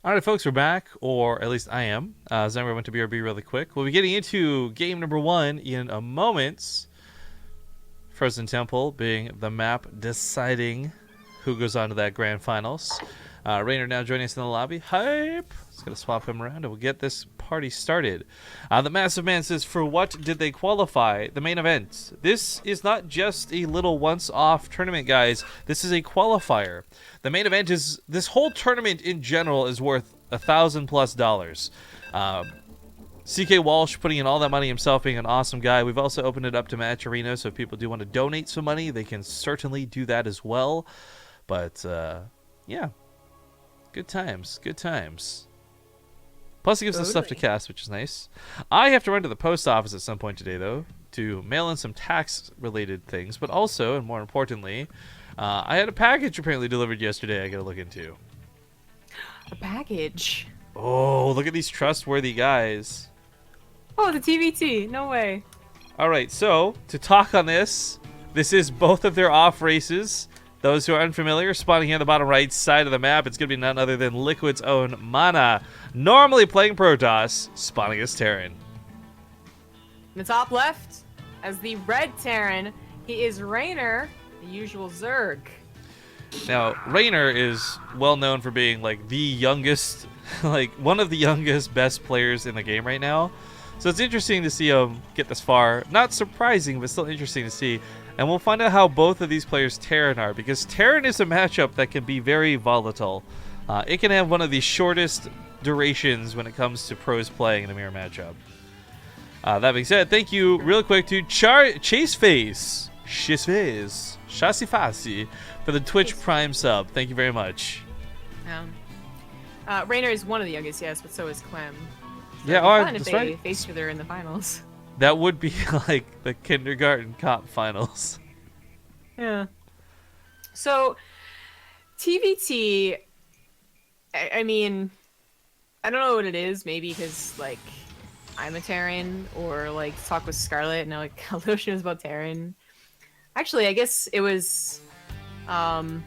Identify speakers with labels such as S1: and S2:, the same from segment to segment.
S1: All right, folks, we're back, or at least I am. Zenra went to BRB really quick. We'll be getting into game number 1 in a moment. Frozen Temple being the map deciding who goes on to that grand finals. Reynor now joining us in the lobby. Hype! Just going to swap him around and we'll get this party started. The Massive Man says, for what did they qualify? The main event. This is not just a little once-off tournament, guys. This is a qualifier. The main event is, this whole tournament in general is worth $1,000+ CK Walsh putting in all that money himself, being an awesome guy. We've also opened it up to Match Arena, so if people do want to donate some money, they can certainly do that as well. But, yeah. Good times. Good times. Plus, it gives us stuff to cast, which is nice. I have to run to the post office at some point today, though, to mail in some tax-related things. But also, and more importantly, I had a package apparently delivered yesterday I got to look into.
S2: A package?
S1: Oh, look at these trustworthy guys.
S2: Oh, the TVT. No way.
S1: All right, so to talk on this is both of their off races. Those who are unfamiliar, spawning here on the bottom right side of the map, it's going to be none other than Liquid's own MaNa, normally playing Protoss, spawning as Terran.
S2: In the top left, as the red Terran, he is Reynor, the usual Zerg.
S1: Now, Reynor is well known for being like the youngest, like one of the youngest best players in the game right now. So it's interesting to see him get this far. Not surprising, but still interesting to see. And we'll find out how both of these players Terran are, because Terran is a matchup that can be very volatile. It can have one of the shortest durations when it comes to pros playing in a mirror matchup. That being said, thank you real quick to Chaseface, Shasifasi, for the Twitch Prime sub. Thank you very much.
S2: Reynor is one of the youngest, yes, but so is Clem. So
S1: yeah,
S2: if they face each other in the finals.
S1: That would be like the kindergarten cop finals.
S2: Yeah. So, TVT, I mean, I don't know what it is. Maybe because, like, I'm a Terran, or, like, talk with Scarlet, and, like, how little she knows about Terran. Actually, I guess it was it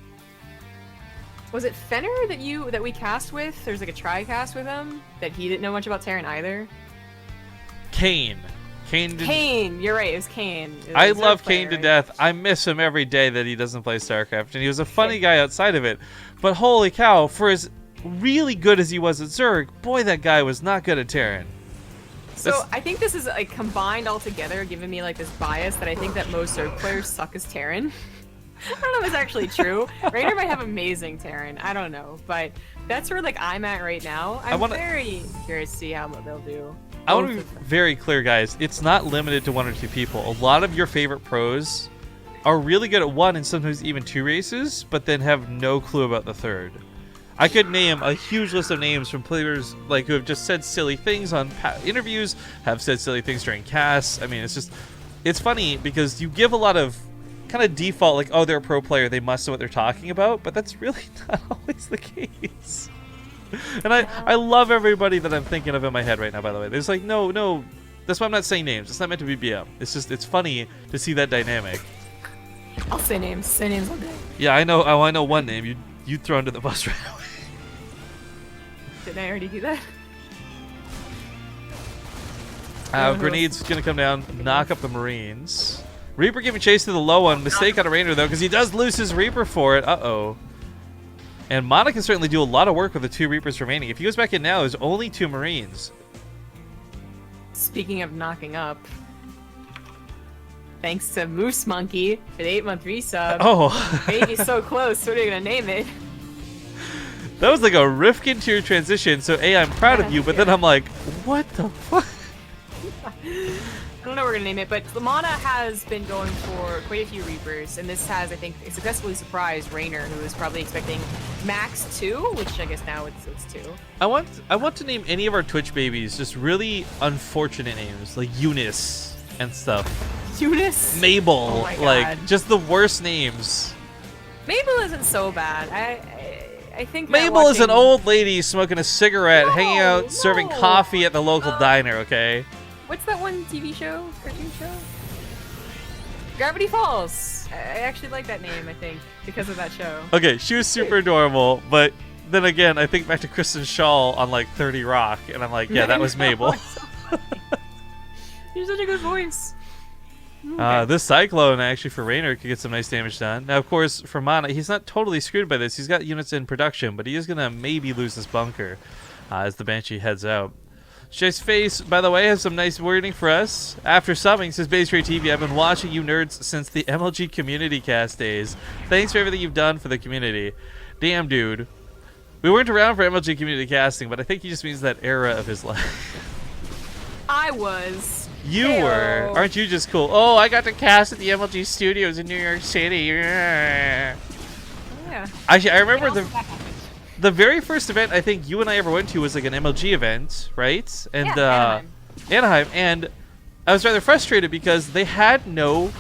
S2: Fenner that we cast with? There's, like, a tri-cast with him, that he didn't know much about Terran either?
S1: Kane,
S2: you're right, it was Kane.
S1: I love Kane to death. I miss him every day that he doesn't play StarCraft, and he was a funny guy outside of it. But holy cow, for as really good as he was at Zerg, boy, that guy was not good at Terran.
S2: So I think this is like combined all together, giving me like this bias that I think that most Zerg players suck as Terran. I don't know if it's actually true. Reynor might have amazing Terran, I don't know, but that's where like I'm at right now. I'm very curious to see how they'll do.
S1: I want to be very clear, guys. It's not limited to one or two people. A lot of your favorite pros are really good at one and sometimes even two races, but then have no clue about the third. I could name a huge list of names from players like who have just said silly things on interviews, have said silly things during casts. I mean, it's funny because you give a lot of kind of default, like, oh, they're a pro player, they must know what they're talking about, but that's really not always the case. And I love everybody that I'm thinking of in my head right now, by the way. There's like, no, that's why I'm not saying names. It's not meant to be BM. It's just, it's funny to see that dynamic.
S2: I'll say names all day.
S1: Yeah, I know one name. You'd throw under the bus right away.
S2: Didn't I already do that?
S1: Grenade's gonna come down, knock up the Marines. Reaper giving chase to the low one. Mistake on a Reynor, though, because he does lose his Reaper for it. Uh-oh. And MaNa can certainly do a lot of work with the 2 Reapers remaining. If he goes back in now, there's only 2 Marines.
S2: Speaking of knocking up, thanks to Moose Monkey for the 8-month resub.
S1: Oh.
S2: Baby's so close, what are you going to name it?
S1: That was like a Rifkin tier transition, so A, I'm proud of you, but then I'm like, what the fuck?
S2: I don't know what we're going to name it, but MaNa has been going for quite a few Reapers, and this has, I think, successfully surprised Reynor, who was probably expecting max 2, which I guess now it's 2.
S1: I want to name any of our Twitch babies just really unfortunate names, like Eunice and stuff.
S2: Eunice?
S1: Mabel.
S2: Oh my God.
S1: Like, just the worst names.
S2: Mabel isn't so bad. I think
S1: Mabel is an old lady smoking a cigarette, hanging out, serving coffee at the local diner, okay?
S2: What's that one TV show? Cartoon show? Gravity Falls. I actually like that name, I think, because of that show.
S1: Okay, she was super adorable, but then again, I think back to Kristen Shaw on like 30 Rock, and I'm like, yeah, that was Mabel.
S2: You're such a good voice.
S1: This Cyclone actually for Reynor could get some nice damage done. Now, of course, for MaNa, he's not totally screwed by this. He's got units in production, but he is gonna maybe lose this bunker as the Banshee heads out. Jay's Face, by the way, has some nice wording for us. After subbing, says BaseTradeTV, I've been watching you nerds since the MLG community cast days. Thanks for everything you've done for the community. Damn, dude. We weren't around for MLG community casting, but I think he just means that era of his life.
S2: I was.
S1: You
S2: Heyo.
S1: were. Aren't you just cool? Oh, I got to cast at the MLG studios in New York City. Yeah.
S2: Yeah.
S1: Actually, I remember the very first event I think you and I ever went to was like an MLG event, right? And
S2: yeah,
S1: Anaheim. And I was rather frustrated because they had no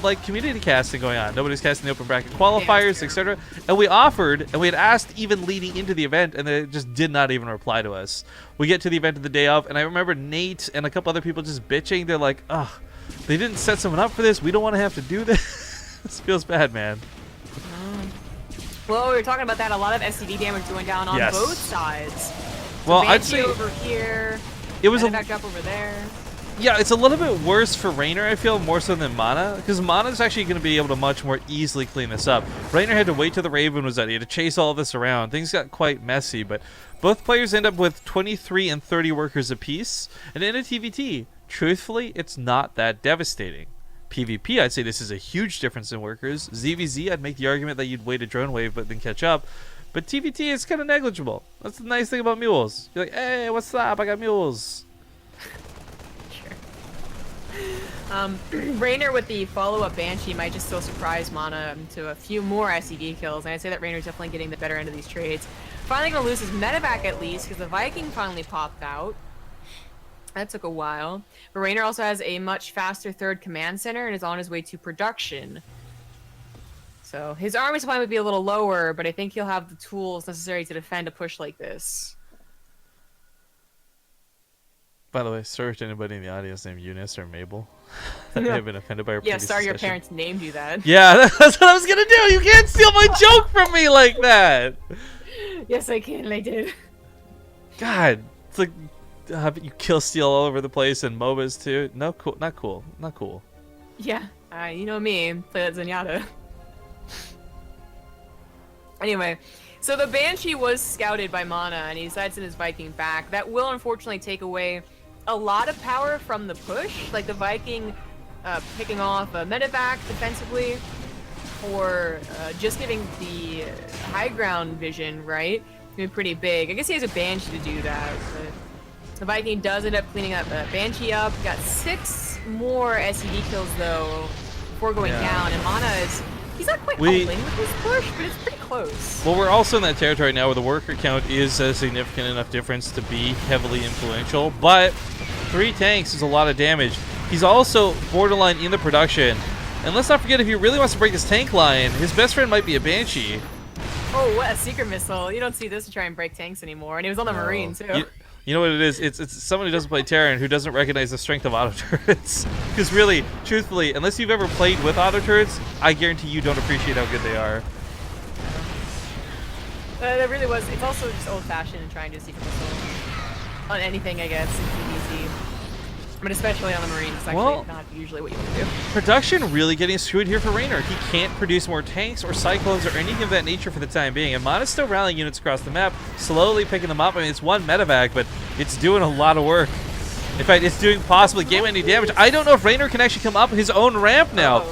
S1: like community casting going on. Nobody's casting the open bracket qualifiers, etc. And we offered, and we had asked even leading into the event, and they just did not even reply to us. We get to the event of the day of, and I remember Nate and a couple other people just bitching. They're like, ugh, they didn't set someone up for this. We don't want to have to do this. This feels bad, man.
S2: Well, we were talking about that. A lot of SCD damage going down on both sides. So
S1: well,
S2: Banshee
S1: I'd say
S2: over here.
S1: It was
S2: a back up over there.
S1: Yeah, it's a little bit worse for Reynor, I feel, more so than MaNa, because MaNa's actually going to be able to much more easily clean this up. Reynor had to wait till the Raven was out. He had to chase all of this around. Things got quite messy, but both players end up with 23 and 30 workers apiece. And in a TVT, truthfully, it's not that devastating. PvP, I'd say this is a huge difference in workers. ZVZ, I'd make the argument that you'd wait a drone wave but then catch up. But TVT is kind of negligible. That's the nice thing about mules. You're like, hey, what's up? I got mules.
S2: Reynor with the follow-up Banshee might just still surprise MaNa to a few more SCD kills, and I'd say that Reynor's definitely getting the better end of these trades. Finally gonna lose his medevac at least, because the Viking finally popped out. That took a while. But Reynor also has a much faster third command center and is on his way to production. So his army supply might be a little lower, but I think he'll have the tools necessary to defend a push like this.
S1: By the way, sorry to anybody in the audience named Eunice or Mabel. That may have been offended by our previous
S2: sorry your
S1: discussion.
S2: parents named you that.
S1: Yeah, that's what I was gonna do. You can't steal my joke from me like that.
S2: Yes, I can, and I did.
S1: God, it's like you kill steal all over the place and MOBAs too. No, cool, not cool, not cool.
S2: Yeah, you know me, play that Zenyatta. Anyway, so the Banshee was scouted by MaNa, and he decides in his Viking back. That will unfortunately take away a lot of power from the push, like the Viking picking off a medevac defensively, or just giving the high ground vision, right? It's gonna be pretty big. I guess he has a Banshee to do that. But the Viking does end up cleaning up Banshee up. Got 6 more SCD kills though before going down, and MaNa is. He's not quite all in with his push, but it's pretty close.
S1: Well, we're also in that territory now where the worker count is a significant enough difference to be heavily influential, but 3 tanks is a lot of damage. He's also borderline in the production. And let's not forget, if he really wants to break this tank line, his best friend might be a Banshee.
S2: Oh, what a secret missile. You don't see this to try and break tanks anymore. And he was on the Marine, too.
S1: You know what it is? It's someone who doesn't play Terran who doesn't recognize the strength of auto turrets. Because really, truthfully, unless you've ever played with auto turrets, I guarantee you don't appreciate how good they are.
S2: That really was. It's also just old-fashioned and trying to secret missile on anything, I guess, in PvZ. But especially on the Marine, it's actually not usually what you want to do.
S1: Production really getting screwed here for Reynor. He can't produce more tanks or cyclones or anything of that nature for the time being. And MaNa's still rallying units across the map, slowly picking them up. I mean, it's one medevac, but it's doing a lot of work. In fact, it's doing possibly game-ending damage. I don't know if Reynor can actually come up his own ramp now.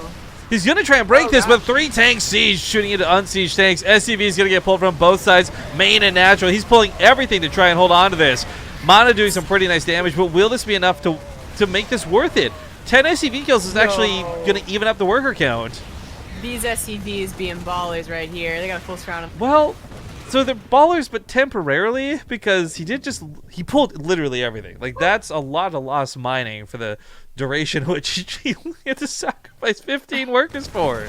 S1: He's going to try and break this, but 3 tanks siege, shooting into unsieged tanks. SCV is going to get pulled from both sides, main and natural. He's pulling everything to try and hold on to this. MaNa doing some pretty nice damage, but will this be enough to make this worth it? 10 SCV kills is actually going to even up the worker count.
S2: These SCVs being ballers right here. They got a full surround of.
S1: Well, so they're ballers, but temporarily, because he pulled literally everything. Like, that's a lot of lost mining for the duration which he had to sacrifice 15 workers for.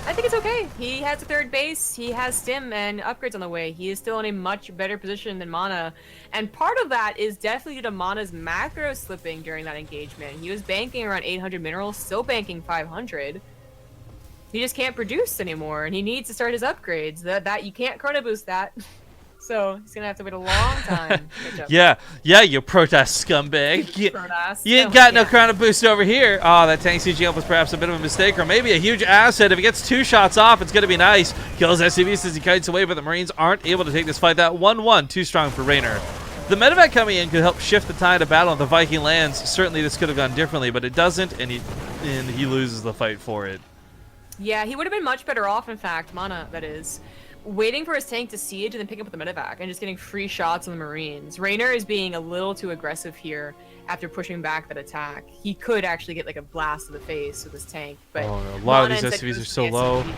S2: I think it's okay. He has a third base, he has stim and upgrades on the way. He is still in a much better position than MaNa. And part of that is definitely due to MaNa's macro slipping during that engagement. He was banking around 800 minerals, still banking 500. He just can't produce anymore, and he needs to start his upgrades. That you can't chrono boost that. So he's gonna have to wait a long time to catch up.
S1: Yeah, you protest scumbag. You ain't
S2: Oh,
S1: got no
S2: yeah.
S1: chrono boost over here. Oh, that tank CG up was perhaps a bit of a mistake, or maybe a huge asset. If he gets 2 shots off, it's gonna be nice. Kills SCVs as he kites away, but the Marines aren't able to take this fight. That 1-1, too strong for Reynor. The medevac coming in could help shift the tide of battle if the Viking lands. Certainly this could have gone differently, but it doesn't, and he loses the fight for it.
S2: Yeah, he would have been much better off, in fact, MaNa, that is, waiting for his tank to siege and then pick up the medevac and just getting free shots on the Marines. Reynor is being a little too aggressive here after pushing back that attack. He could actually get like a blast to the face with his tank, but
S1: Oh, no. A lot
S2: MaNa
S1: of these
S2: instead
S1: SCVs are
S2: goes
S1: so
S2: to the
S1: low.
S2: SCV.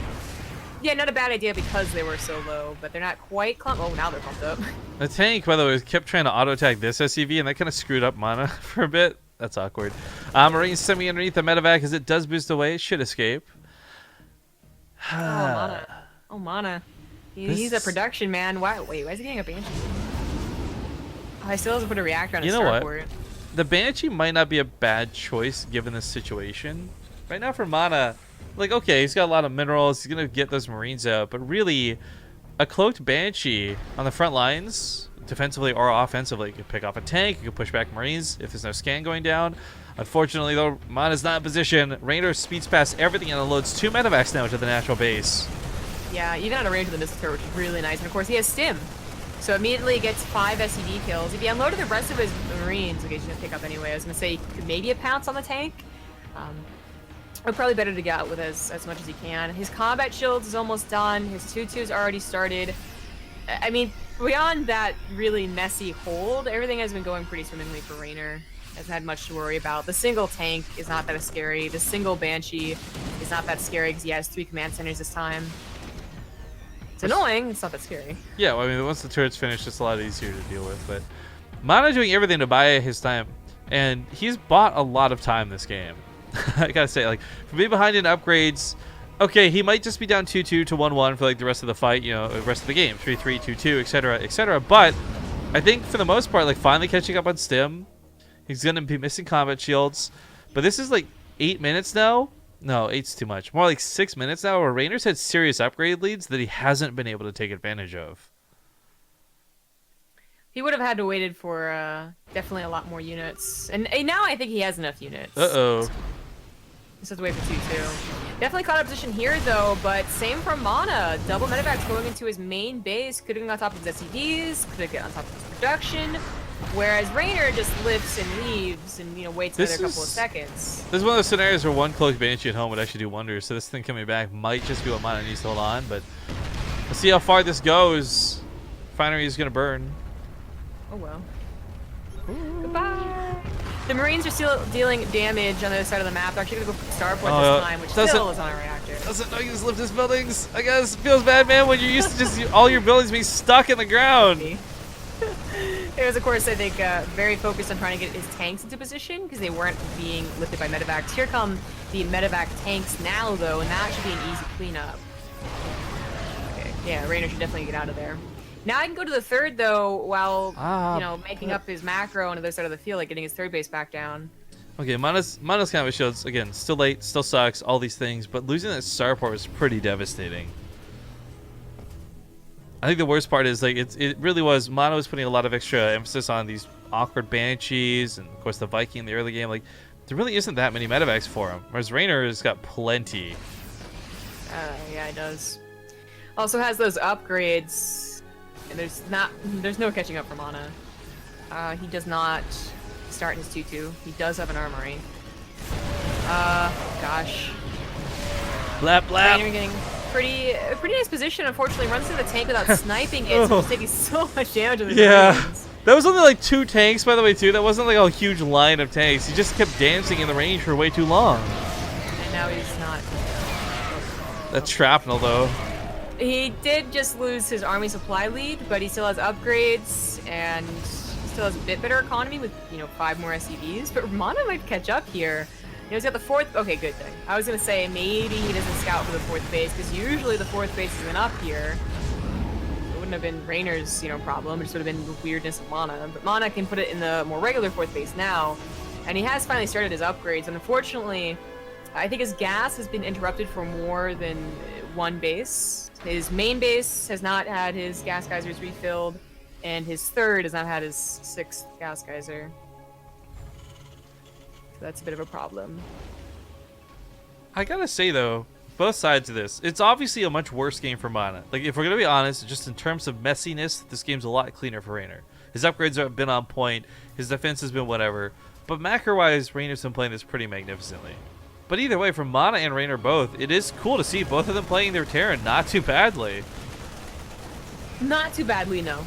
S2: Yeah, not a bad idea because they were so low, but they're not quite clumped. Oh, now they're pumped up.
S1: The tank, by the way, kept trying to auto-attack this SCV, and that kind of screwed up MaNa for a bit. That's awkward. Marines semi underneath the medevac as it does boost away. It should escape.
S2: Oh, MaNa. Oh, MaNa. He's a production man. Why is he getting a Banshee? Oh, I still have to put a reactor on his starport.
S1: The Banshee might not be a bad choice given this situation. Right now for MaNa, like, okay, he's got a lot of minerals. He's going to get those Marines out. But really, a cloaked Banshee on the front lines, defensively or offensively, you could pick off a tank. You could push back Marines if there's no scan going down. Unfortunately, though, MaNa's not in position. Reynor speeds past everything and unloads 2 medevacs now to the natural base.
S2: Yeah, even on a range of the missile turret, which is really nice. And of course, he has stim. So immediately gets 5 SCV kills. If he unloaded the rest of his Marines, okay, he's going to pick up anyway. I was going to say he could maybe a pounce on the tank. Or probably better to get out with as much as he can. His combat shields is almost done. His 2-2's already started. I mean, beyond that really messy hold, everything has been going pretty swimmingly for Reynor. Hasn't had much to worry about. The single tank is not that scary. The single Banshee is not that scary because he has 3 command centers this time. It's annoying. It's not that scary.
S1: Yeah, well, I mean, once the turret's finished, it's a lot easier to deal with. But MaNa doing everything to buy his time, and he's bought a lot of time this game. I gotta say, like, for being behind in upgrades, okay, he might just be down 2-2 to 1-1 for like the rest of the fight, you know, the rest of the game, 3-3, 2-2, etc., etc. But I think for the most part, like, finally catching up on stim. He's gonna be missing combat shields, but this is like 8 minutes now. No, 8's too much. More like 6 minutes now, where Reynor's had serious upgrade leads that he hasn't been able to take advantage of.
S2: He would have had to waited for definitely a lot more units, and now I think he has enough units.
S1: Uh-oh.
S2: Just have to wait for 2-2. Definitely caught up position here though, but same from MaNa. Double medevacs going into his main base. Could have got on top of his SCVs. Could have got on top of his production. Whereas Reynor just lifts and leaves and, you know, waits another couple of seconds.
S1: This is one of those scenarios where one cloaked Banshee at home would actually do wonders. So this thing coming back might just be what MaNa needs to hold on. But we'll see how far this goes. Finery is going to burn.
S2: Oh well. Ooh. Goodbye. The Marines are still dealing damage on the other side of the map. They're actually going to go for Starport this time, which still is on a reactor.
S1: Doesn't know you just lift his buildings. I guess it feels bad, man, when you're used to just all your buildings being stuck in the ground.
S2: It was, of course, I think, very focused on trying to get his tanks into position because they weren't being lifted by medevacs. Here come the medevac tanks now, though, and that should be an easy cleanup. Okay, yeah, Reynor should definitely get out of there. Now I can go to the third, though, while, you know, making up his macro on the other side of the field, like getting his third base back down.
S1: Okay, MaNa's combat shields, again, still late, still sucks, all these things, but losing that starport was pretty devastating. I think the worst part is, like, it really was, MaNa was putting a lot of extra emphasis on these awkward Banshees, and of course the Viking in the early game. Like, there really isn't that many medevacs for him, whereas Reynor has got plenty.
S2: Yeah, it does. Also has those upgrades, and there's no catching up for MaNa. He does not start his 2-2. He does have an armory. Gosh.
S1: Blap, blap.
S2: Reynor getting pretty nice position. Unfortunately, runs through the tank without sniping it, so he's taking so much damage with his Marines.
S1: That was only like 2 tanks, by the way, too. That wasn't like a huge line of tanks. He just kept dancing in the range for way too long.
S2: And now he's not.
S1: That shrapnel, though.
S2: He did just lose his army supply lead, but he still has upgrades and still has a bit better economy with, you know, 5 more SCVs. But MaNa might catch up here. You know, he's got the 4th. Okay, good thing. I was gonna say maybe he doesn't scout for the 4th base because usually the 4th base isn't up here. It wouldn't have been Reynor's, you know, problem. It just would have been the weirdness of MaNa. But MaNa can put it in the more regular 4th base now, and he has finally started his upgrades. And unfortunately, I think his gas has been interrupted for more than one base. His main base has not had his gas geysers refilled, and his third has not had his 6th gas geyser. So that's a bit of a problem.
S1: I gotta say though, both sides of this, it's obviously a much worse game for MaNa. Like, if we're gonna be honest, just in terms of messiness, this game's a lot cleaner for Reynor. His upgrades have been on point, his defense has been whatever, but macro-wise, Reynor's been playing this pretty magnificently. But either way, for MaNa and Reynor both, it is cool to see both of them playing their Terran not too badly.
S2: Not too badly, no.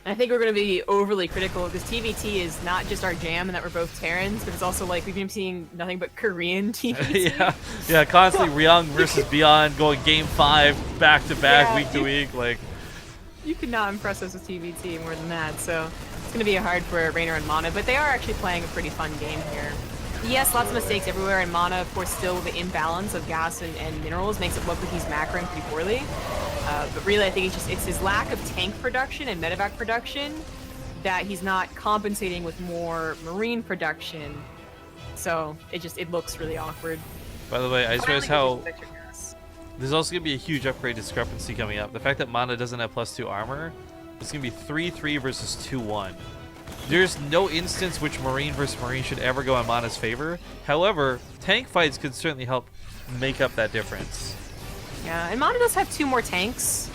S2: I think we're going to be overly critical because TVT is not just our jam and that we're both Terrans, but it's also like we've been seeing nothing but Korean TVT.
S1: yeah, constantly Ryung versus Beyond going game 5 back to back, week to week. Like,
S2: you could not impress us with TVT more than that, so it's going to be hard for Reynor and MaNa, but they are actually playing a pretty fun game here. Yes, lots of mistakes everywhere, and MaNa, of course, still the imbalance of gas and minerals makes it look like he's macroing pretty poorly. But really, I think it's his lack of tank production and medevac production that he's not compensating with more marine production. So it looks really awkward.
S1: By the way, I just realized how there's also going to be a huge upgrade discrepancy coming up. The fact that MaNa doesn't have +2 armor, it's going to be 3-3 versus 2-1. There's no instance which Marine versus Marine should ever go in MaNa's favor. However, tank fights could certainly help make up that difference.
S2: Yeah, and MaNa does have 2 more tanks.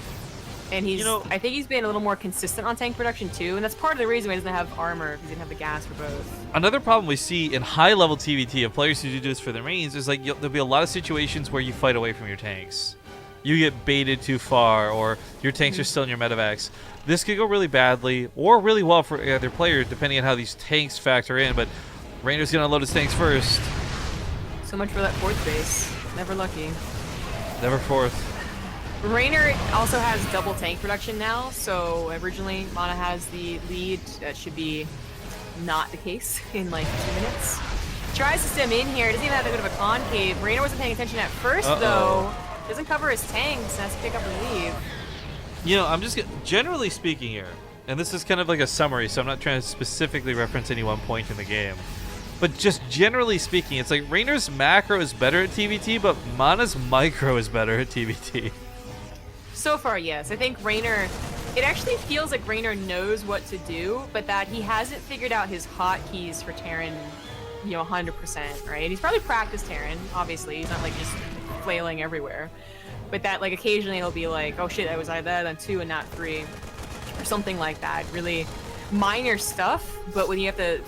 S2: And he's, I think he's been a little more consistent on tank production too, and that's part of the reason why he doesn't have armor, because he didn't have the gas for both.
S1: Another problem we see in high-level TVT of players who do this for their mains is like there'll be a lot of situations where you fight away from your tanks. You get baited too far, or your tanks are still in your medevacs. This could go really badly, or really well for other players, depending on how these tanks factor in, but Reynor's going to load his tanks first.
S2: So much for that 4th base. Never lucky.
S1: Never 4th.
S2: Reynor also has double tank production now, so originally MaNa has the lead. That should be not the case in like 2 minutes. Tries to stem in here. Doesn't even have that good of a concave. Reynor wasn't paying attention at first, though. Doesn't cover his tanks, has to pick up and leave.
S1: You know, I'm just generally speaking here, and this is kind of like a summary, so I'm not trying to specifically reference any one point in the game. But just generally speaking, it's like Reynor's macro is better at TVT, but MaNa's micro is better at TVT.
S2: So far, yes. I think Reynor, it actually feels like Reynor knows what to do, but that he hasn't figured out his hotkeys for Terran, 100%, right? He's probably practiced Terran, obviously. He's not like just flailing everywhere. But that, like, occasionally he'll be like, oh shit, I was either that on 2 and not 3, or something like that. Really minor stuff, but when you have to,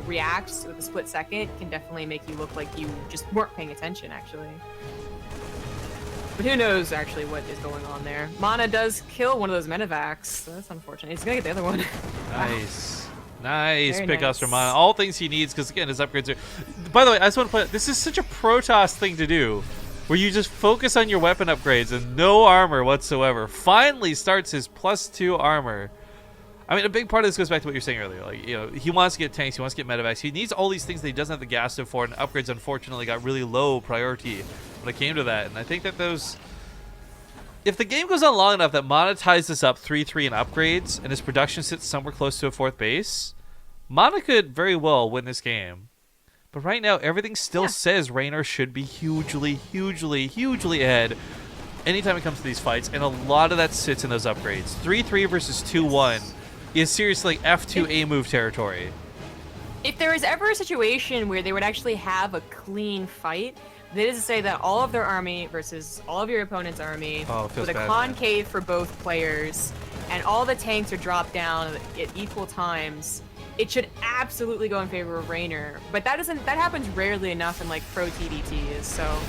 S2: react with a split second, it can definitely make you look like you just weren't paying attention, actually. But who knows, actually, what is going on there. MaNa does kill one of those medevacs, so that's unfortunate. He's gonna get the other one.
S1: Nice. Nice
S2: Very
S1: pickups
S2: nice.
S1: from MaNa. All things he needs, because, again, his upgrades are... By the way, I just want to point out, this is such a Protoss thing to do, where you just focus on your weapon upgrades and no armor whatsoever. Finally starts his +2 armor. I mean, a big part of this goes back to what you were saying earlier. Like, he wants to get tanks, he wants to get medevacs. He needs all these things that he doesn't have the gas to for, and upgrades, unfortunately, got really low priority when it came to that. And I think that those... If the game goes on long enough that MaNa ties this up 3-3 in upgrades, and his production sits somewhere close to a 4th base, MaNa could very well win this game. But right now, everything still says Reynor should be hugely, hugely, hugely ahead anytime it comes to these fights, and a lot of that sits in those upgrades. 3-3 versus 2-1 is seriously F2 A-move territory.
S2: If there was ever a situation where they would actually have a clean fight, that is to say that all of their army versus all of your opponent's army with a concave for both players, and all the tanks are dropped down at equal times, it should absolutely go in favor of Reynor. But that happens rarely enough in like pro TVT, so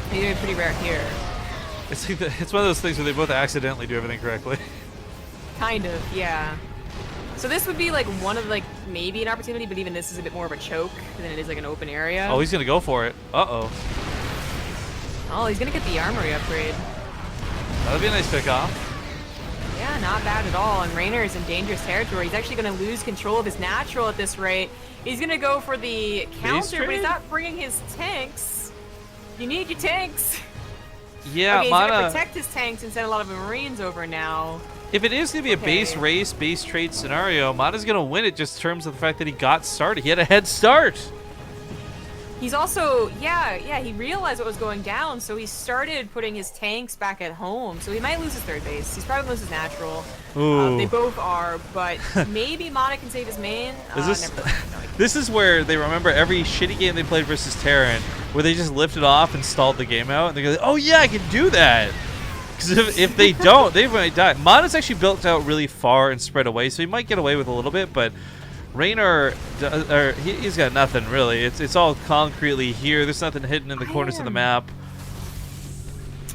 S2: maybe pretty rare here.
S1: It's one of those things where they both accidentally do everything correctly.
S2: Kind of, yeah. So this would be like one of like maybe an opportunity, but even this is a bit more of a choke than it is like an open area.
S1: Oh, he's gonna go for it. Uh-oh.
S2: Oh, he's gonna get the armory upgrade.
S1: That'd be a nice pickoff.
S2: Yeah, not bad at all. And Reynor is in dangerous territory. He's actually gonna lose control of his natural at this rate. He's gonna go for the counter, but he's not bringing his tanks. You need your tanks.
S1: Yeah,
S2: okay, he's
S1: MaNa...
S2: gonna protect his tanks and send a lot of Marines over now.
S1: If it is going to be a base race, base trade scenario, MaNa's going to win it just in terms of the fact that he got started. He had a head start.
S2: He's also, yeah, he realized what was going down, so he started putting his tanks back at home. So he might lose his third base. He's probably going to lose his natural. They
S1: Ooh.
S2: both are, but maybe MaNa can save his main.
S1: Is this?
S2: Never mind. No, he
S1: This is where they remember every shitty game they played versus Terran, where they just lifted off and stalled the game out, and they go, "Oh yeah, I can do that." Because if they don't, they might die. MaNa's actually built out really far and spread away, so he might get away with a little bit, but Reynor, he's got nothing really. It's all concretely here. There's nothing hidden in the corners of the map.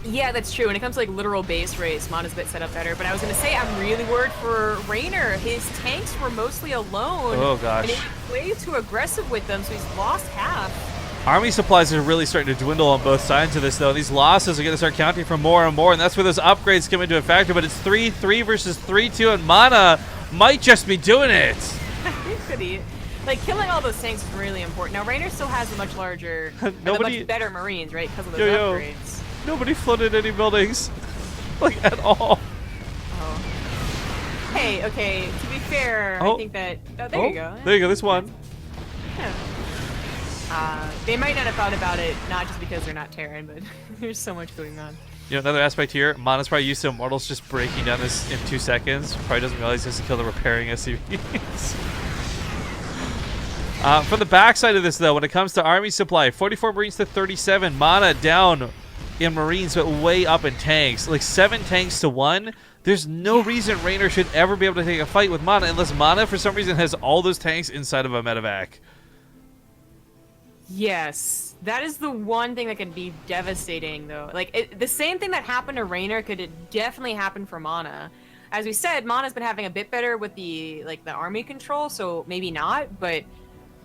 S2: Yeah, that's true. When it comes to like literal base race, MaNa's a bit set up better. But I was gonna say I'm really worried for Reynor. His tanks were mostly alone.
S1: Oh gosh.
S2: And he played too aggressive with them, so he's lost half.
S1: Army supplies are really starting to dwindle on both sides of this, though. These losses are going to start counting for more and more, and that's where those upgrades come into a factor. But it's 3-3 versus 3-2, and MaNa might just be doing it.
S2: Could he? Like, killing all those tanks is really important. Now, Reynor still has a much larger, much better Marines, right? Because of those upgrades.
S1: Nobody flooded any buildings, like, at all.
S2: Oh. Hey, okay, to be fair, I think that... Oh, there you go.
S1: There you go, this one.
S2: Yeah. They might not have thought about it, not just because they're not Terran, but there's so much going on.
S1: You know, another aspect here, MaNa's probably used to Immortals just breaking down this in 2 seconds. Probably doesn't realize he has to kill the repairing SCVs. From the backside of this, though, when it comes to Army supply, 44 Marines to 37. MaNa down in Marines, but way up in tanks. Like 7 tanks to 1. There's no reason Reynor should ever be able to take a fight with MaNa unless MaNa, for some reason, has all those tanks inside of a medevac.
S2: Yes, that is the one thing that could be devastating, though. Like, the same thing that happened to Reynor could definitely happen for MaNa. As we said, MaNa's been having a bit better with the army control, so maybe not, but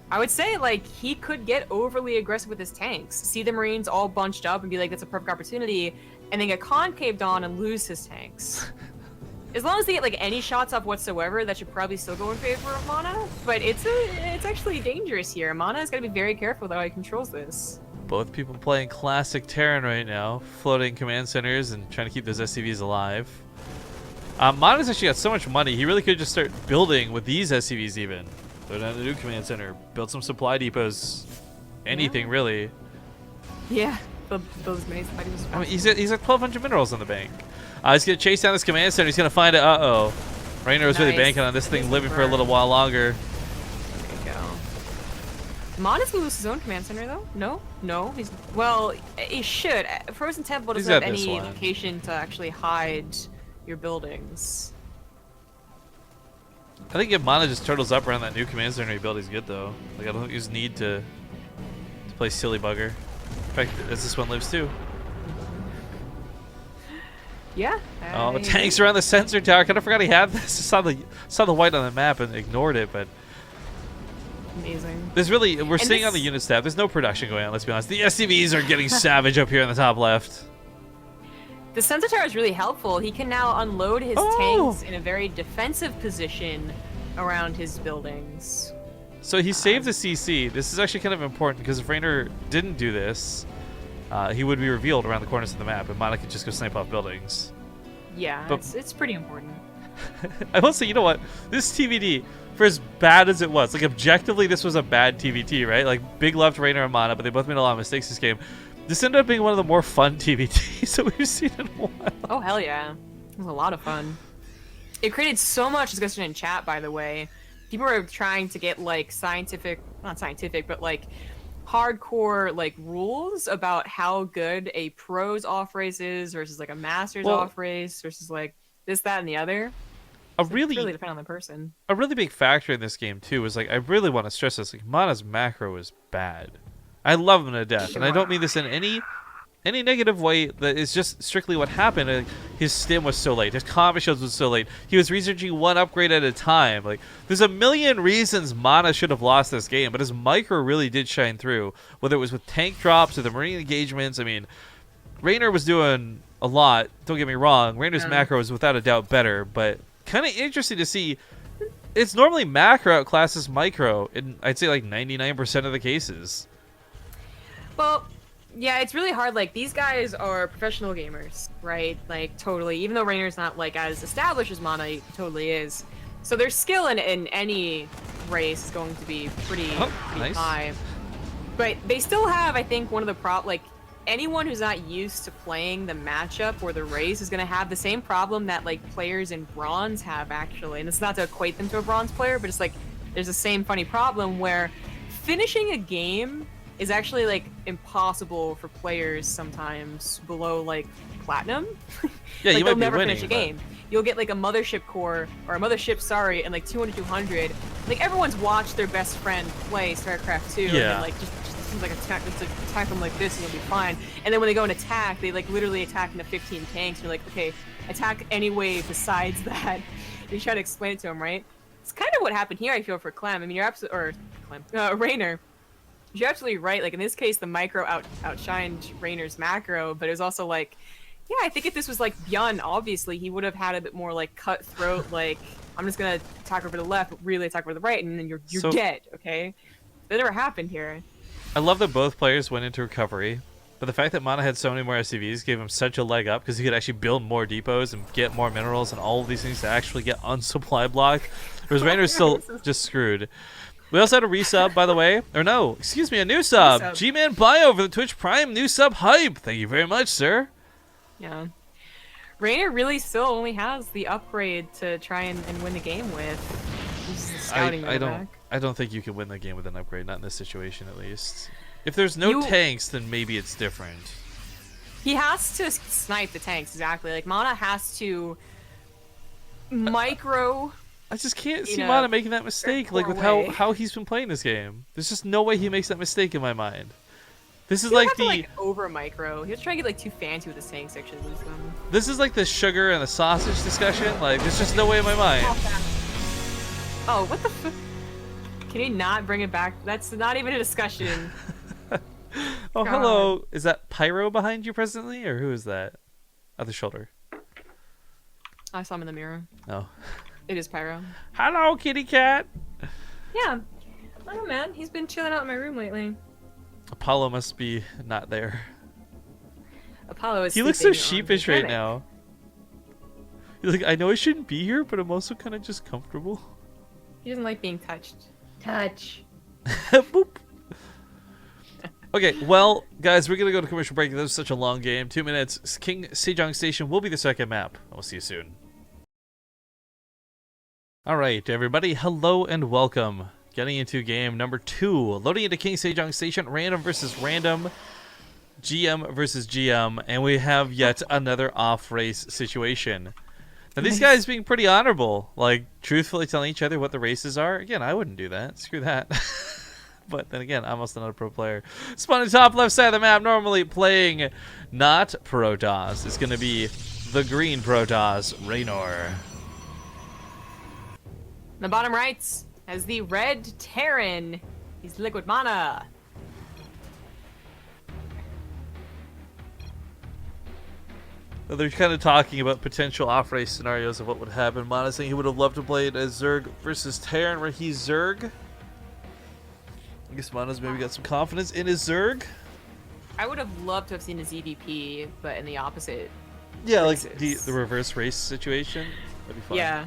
S2: I would say, like, he could get overly aggressive with his tanks. See the Marines all bunched up and be like, that's a perfect opportunity, and then get concaved on and lose his tanks. As long as they get, like, any shots off whatsoever, that should probably still go in favor of MaNa. But it's actually dangerous here. MaNa's got to be very careful with how he controls this.
S1: Both people playing classic Terran right now, floating command centers and trying to keep those SCVs alive. MaNa's actually got so much money, he really could just start building with these SCVs even. Throw down a new command center, build some supply depots, anything really.
S2: Yeah, those many supply depots.
S1: I mean, he's at 1,200 minerals in the bank. He's going to chase down this command center. He's going to find it. Uh-oh. Reynor was really banking on this thing living for a little while longer.
S2: There you go. MaNa's going to lose his own command center, though? No? No? Well, he should. Frozen Temple doesn't have any location to actually hide your buildings.
S1: I think if MaNa just turtles up around that new command center he built, he's good, though. Like, I don't think there's need to play silly bugger. In fact, as this one lives, too.
S2: Yeah.
S1: Oh, tanks around the sensor tower. I kind of forgot he had this. I saw the white on the map and ignored it, but
S2: amazing.
S1: There's really, we're seeing on the unit stat, there's no production going on, let's be honest. The SCVs are getting savage up here in the top left.
S2: The sensor tower is really helpful. He can now unload his tanks in a very defensive position around his buildings.
S1: So he saved the CC. This is actually kind of important because if Reynor didn't do this, he would be revealed around the corners of the map, and MaNa could just go snipe off buildings.
S2: Yeah, but it's pretty important.
S1: I will say, you know what? This TVD, for as bad as it was, like objectively, this was a bad TVT, right? Like big love to Reynor and MaNa, but they both made a lot of mistakes this game. This ended up being one of the more fun TVTs that we've seen in a while.
S2: Oh hell yeah, it was a lot of fun. It created so much discussion in chat, by the way. People were trying to get like not scientific, but like hardcore like rules about how good a pros off race is versus like a masters off race versus like this, that, and the other. Really depend on the person. A
S1: really big factor in this game too is like I really want to stress this. Like MaNa's macro is bad. I love him to death, and I don't mean this in any negative way. That is just strictly what happened. His stim was so late. His combat shields was so late. He was researching one upgrade at a time. Like there's a million reasons MaNa should have lost this game, but his micro really did shine through. Whether it was with tank drops or the marine engagements. I mean, Reynor was doing a lot. Don't get me wrong. Reynor's macro is without a doubt better, but kind of interesting to see. It's normally macro outclasses micro in I'd say like 99% of the cases.
S2: Well, yeah, it's really hard. Like, these guys are professional gamers, right? Like, totally. Even though Reynor's not, like, as established as MaNa, he totally is. So their skill in any race is going to be pretty
S1: nice.
S2: high. But they still have, I think, one of the like anyone who's not used to playing the matchup or the race is going to have the same problem that like players in bronze have actually. And it's not to equate them to a bronze player, but it's like there's the same funny problem where finishing a game is actually like impossible for players sometimes below like platinum.
S1: Yeah,
S2: like,
S1: you
S2: they'll
S1: might be
S2: never
S1: winning,
S2: finish a game. You'll get like a mothership core or a mothership, sorry, and like 200. Like everyone's watched their best friend play StarCraft 2 and then, like just like attack them like this and you'll be fine. And then when they go and attack, they like literally attack into 15 tanks. And you're like, okay, attack any way besides that. You try to explain it to them, right? It's kind of what happened here. I feel for Clem. I mean, you're absolutely Reynor. You're absolutely right. Like in this case, the micro outshined Raynor's macro, but it was also like, yeah, I think if this was like Bjorn, obviously he would have had a bit more like cutthroat. Like I'm just gonna attack over the left, but really attack over the right, and then you're
S1: So,
S2: dead. Okay, that never happened here.
S1: I love that both players went into recovery, but the fact that MaNa had so many more SCVs gave him such a leg up because he could actually build more depots and get more minerals and all of these things to actually get on supply block. Whereas Reynor's still just screwed. We also had a resub, by the way. Or no, excuse me, a new sub. G-Man Bio for the Twitch Prime new sub hype. Thank you very much, sir.
S2: Yeah. Reynor really still only has the upgrade to try and win the game with. He's the scouting
S1: I don't think you can win the game with an upgrade, not in this situation at least. If there's no tanks, then maybe it's different.
S2: He has to snipe the tanks, exactly. Like, MaNa has to micro...
S1: I just can't see MaNa making that mistake, like with how he's been playing this game. There's just no way he makes that mistake in my mind. This is like
S2: over micro. He was trying to get like too fancy with his tanks, actually lose them.
S1: This is like the sugar and the sausage discussion. Like, there's just no way in my mind.
S2: Oh, what the f... Can you not bring it back? That's not even a discussion.
S1: Oh, God. Hello. Is that Pyro behind you presently, or who is that? Other shoulder.
S2: I saw him in the mirror.
S1: Oh.
S2: It is Pyro.
S1: Hello, kitty cat.
S2: Yeah. I don't know, man. He's been chilling out in my room lately.
S1: Apollo must be not there.
S2: Apollo is.
S1: He looks so sheepish right now. He's like, I know I shouldn't be here, but I'm also kind of just comfortable.
S2: He doesn't like being touched. Touch.
S1: Boop. Okay, well, guys, we're going to go to commercial break. That was such a long game. 2 minutes. King Sejong Station will be the second map. We'll see you soon. Alright, everybody. Hello and welcome. Getting into game number 2. Loading into King Sejong Station. Random versus random. GM versus GM. And we have yet another off-race situation. Now, these guys being pretty honorable. Like, truthfully telling each other what the races are. Again, I wouldn't do that. Screw that. But then again, I'm also not a pro player. Spawn in the top left side of the map, normally playing not Protoss. It's going to be the green Protoss, Reynor.
S2: The bottom right has the red Terran. He's Liquid MaNa.
S1: They're kind of talking about potential off-race scenarios of what would happen. MaNa saying he would have loved to play it as Zerg versus Terran, where he's Zerg. I guess MaNa's maybe got some confidence in his Zerg.
S2: I would have loved to have seen his EVP, but in the opposite.
S1: Yeah,
S2: races.
S1: like the reverse race situation. That'd be fun.
S2: Yeah.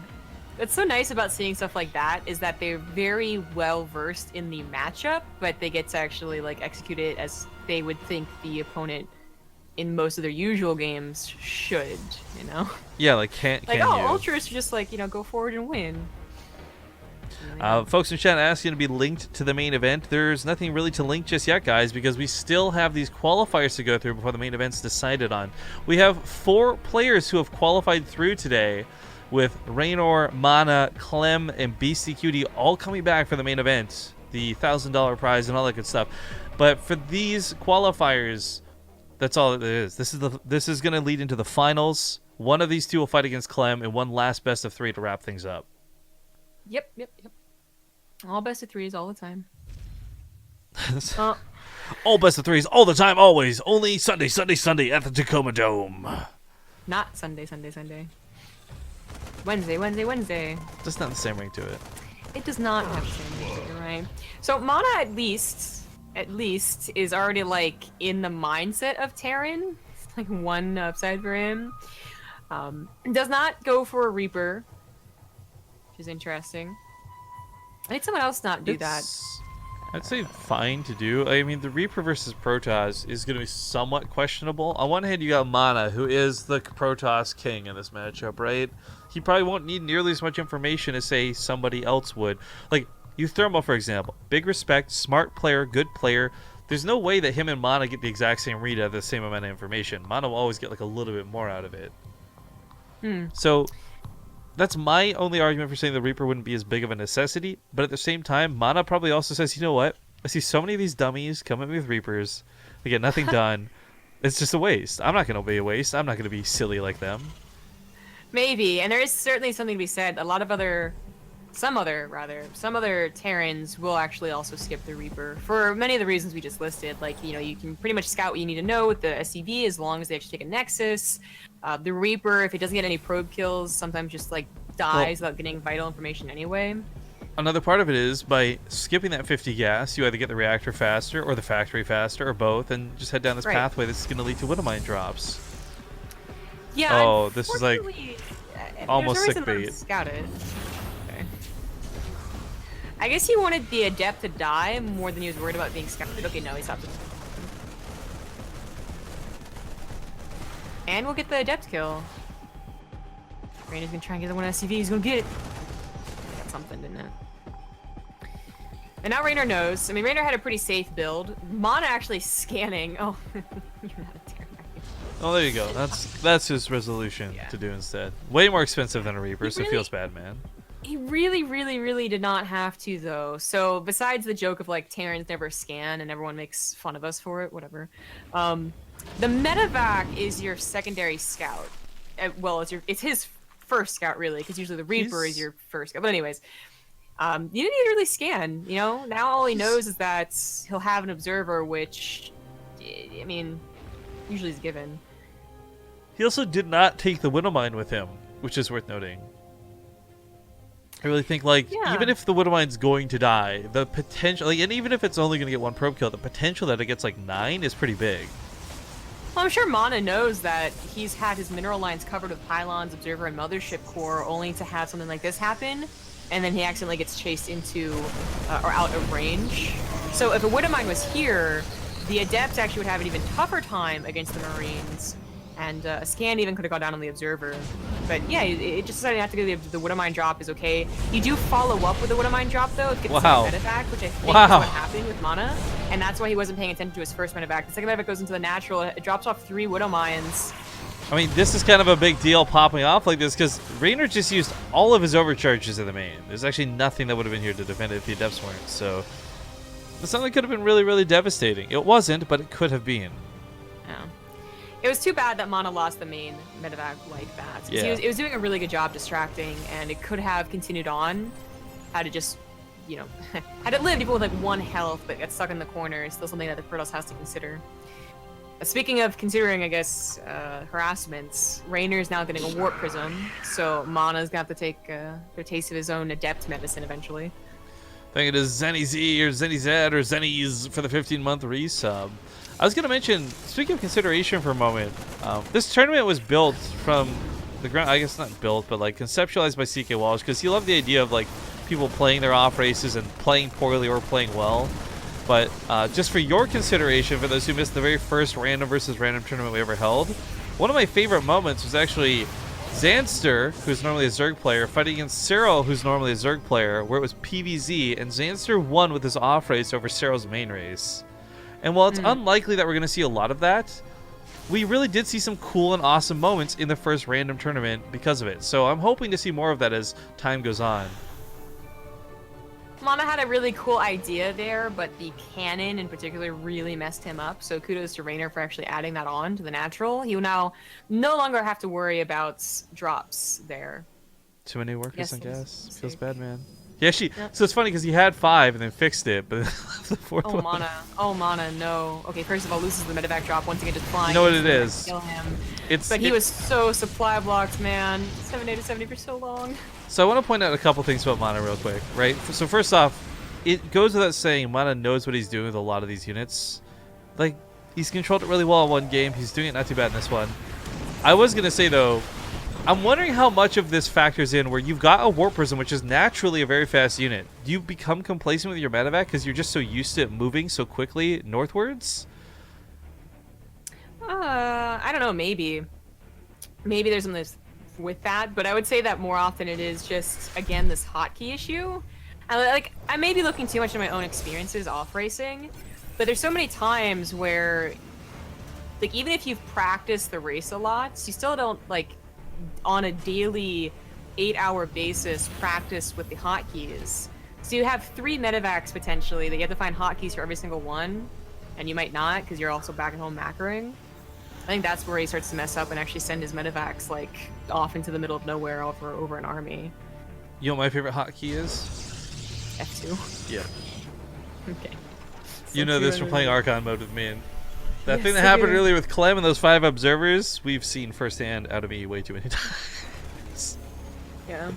S2: What's so nice about seeing stuff like that is that they're very well versed in the matchup, but they get to actually like execute it as they would think the opponent in most of their usual games should, you know?
S1: Yeah, like can you?
S2: Ultras just like, you know, go forward and win.
S1: Folks in chat asking to be linked to the main event. There's nothing really to link just yet, guys, because we still have these qualifiers to go through before the main event's decided on. We have 4 players who have qualified through today, with Reynor, MaNa, Clem, and BCQD all coming back for the main event, the $1,000 prize and all that good stuff. But for these qualifiers, that's all it is. This is going to lead into the finals. One of these 2 will fight against Clem, and one last best of 3 to wrap things up.
S2: Yep. All best of 3s all the time.
S1: All best of 3s all the time, always. Only Sunday at the Tacoma Dome.
S2: Not Sunday. Wednesday.
S1: Just not the same ring to it.
S2: It does not have the same ring to it, you're right. So MaNa at least is already like in the mindset of Terran. It's like one upside for him. Does not go for a Reaper, which is interesting. I think someone else not do that.
S1: I'd say fine to do. I mean, the Reaper versus Protoss is going to be somewhat questionable. On one hand, you got MaNa, who is the Protoss king in this matchup, right? He probably won't need nearly as much information as, say, somebody else would. Like, Euthermal, for example. Big respect, smart player, good player. There's no way that him and MaNa get the exact same read out of the same amount of information. MaNa will always get, like, a little bit more out of it. So that's my only argument for saying the Reaper wouldn't be as big of a necessity. But at the same time, MaNa probably also says, you know what? I see so many of these dummies come at me with Reapers. They get nothing done. It's just a waste. I'm not going to be a waste. I'm not going to be silly like them.
S2: Maybe, and there is certainly something to be said. Some other Terrans will actually also skip the Reaper for many of the reasons we just listed. Like, you know, you can pretty much scout what you need to know with the SCV as long as they actually take a Nexus. The Reaper, if it doesn't get any probe kills, sometimes just like dies without getting vital information anyway.
S1: Another part of it is by skipping that 50 gas, you either get the reactor faster or the factory faster or both, and just head down this pathway that's going to lead to Widowmine drops.
S2: Yeah.
S1: Oh, this is like almost sick bait.
S2: Scout it. Okay. I guess he wanted the Adept to die more than he was worried about being scouted. Okay, no, he stopped it. And we'll get the Adept kill. Reynor's gonna try and get the one SCV. He's gonna get it. Got something, didn't it? And now Reynor knows. I mean, Reynor had a pretty safe build. MaNa actually scanning. Oh, you're not a terror.
S1: Oh, there you go. That's his resolution to do instead. Way more expensive than a Reaper, so it feels bad, man.
S2: He really did not have to, though. So besides the joke of like Terrans never scan and everyone makes fun of us for it, whatever. The medevac is your secondary scout. Well, it's his first scout really, because usually the Reaper is your first scout. But anyways, you didn't need to really scan. You know, now all he knows is that he'll have an observer, which, I mean, usually is given.
S1: He also did not take the Widowmine with him, which is worth noting. I really think, like, even if the Widowmine's going to die, the potential, like, and even if it's only going to get one probe kill, the potential that it gets, like, 9 is pretty big.
S2: Well, I'm sure MaNa knows that he's had his mineral lines covered with pylons, observer, and mothership core, only to have something like this happen, and then he accidentally gets chased into, or out of range. So if a Widowmine was here, the Adept actually would have an even tougher time against the Marines, and a scan even could have gone down on the observer. But yeah, it just decided not to do the Widowmine drop is okay. You do follow up with the Widowmine drop though, it gets the medevac, which I think is what happened with MaNa, and that's why he wasn't paying attention to his first medevac. The second medevac goes into the natural, it drops off 3 Widowmines.
S1: I mean, this is kind of a big deal popping off like this, because Reynor just used all of his overcharges in the main. There's actually nothing that would have been here to defend it if the Adepts weren't, so something could have been really devastating. It wasn't, but it could have been.
S2: Yeah. It was too bad that MaNa lost the main medevac like that. Yeah. It was doing a really good job distracting, and it could have continued on had it just, you know, had it lived even with like 1 health but got stuck in the corner. It's still something that the Protoss has to consider. Speaking of considering, I guess, harassments, Reynor's now getting a Warp Prism, so MaNa's gonna have to take a taste of his own Adept medicine eventually.
S1: I think it is Zenny Z or Zenny Z or Zenny's for the 15-month resub. I was going to mention, speaking of consideration for a moment, this tournament was built from the ground, I guess not built, but like conceptualized by CK Walsh, because he loved the idea of like people playing their off races and playing poorly or playing well. But just for your consideration, for those who missed the very first random versus random tournament we ever held, one of my favorite moments was actually Zanster, who's normally a Zerg player, fighting against Cyril, who's normally a Zerg player, where it was PvZ, and Zanster won with his off race over Cyril's main race. And while it's unlikely that we're going to see a lot of that, we really did see some cool and awesome moments in the first random tournament because of it. So I'm hoping to see more of that as time goes on.
S2: MaNa had a really cool idea there, but the cannon in particular really messed him up. So kudos to Reynor for actually adding that on to the natural. He will now no longer have to worry about drops there.
S1: Too many workers, I guess. Feels bad, man. Yeah, so it's funny because he had 5 and then fixed it, but the 4th one.
S2: MaNa, no. Okay, first of all, loses the medevac drop once again, just flying.
S1: You know what it is?
S2: Kill him. He was so supply blocked, man. 7A to 70 for so long.
S1: So I want to point out a couple things about MaNa real quick, right? So first off, it goes without saying, MaNa knows what he's doing with a lot of these units. Like, he's controlled it really well in one game. He's doing it not too bad in this one. I was going to say, though, I'm wondering how much of this factors in where you've got a Warp Prism, which is naturally a very fast unit. Do you become complacent with your medevac because you're just so used to it moving so quickly northwards?
S2: I don't know. Maybe there's something with that, but I would say that more often it is just, again, this hotkey issue. I may be looking too much at my own experiences off racing, but there's so many times where, like, even if you've practiced the race a lot, you still don't, like, on a daily 8-hour basis practice with the hotkeys. So you have 3 medevacs potentially that you have to find hotkeys for every single one, and you might not because you're also back at home macroing. I think that's where he starts to mess up and actually send his medevacs like off into the middle of nowhere over an army.
S1: You know what my favorite hotkey is?
S2: F2.
S1: Yeah.
S2: Okay.
S1: You know this from playing Archon mode with me. And that
S2: Yes,
S1: thing that
S2: I
S1: happened
S2: do.
S1: earlier with Clem and those 5 observers, we've seen firsthand out of me way too many times.
S2: Yeah.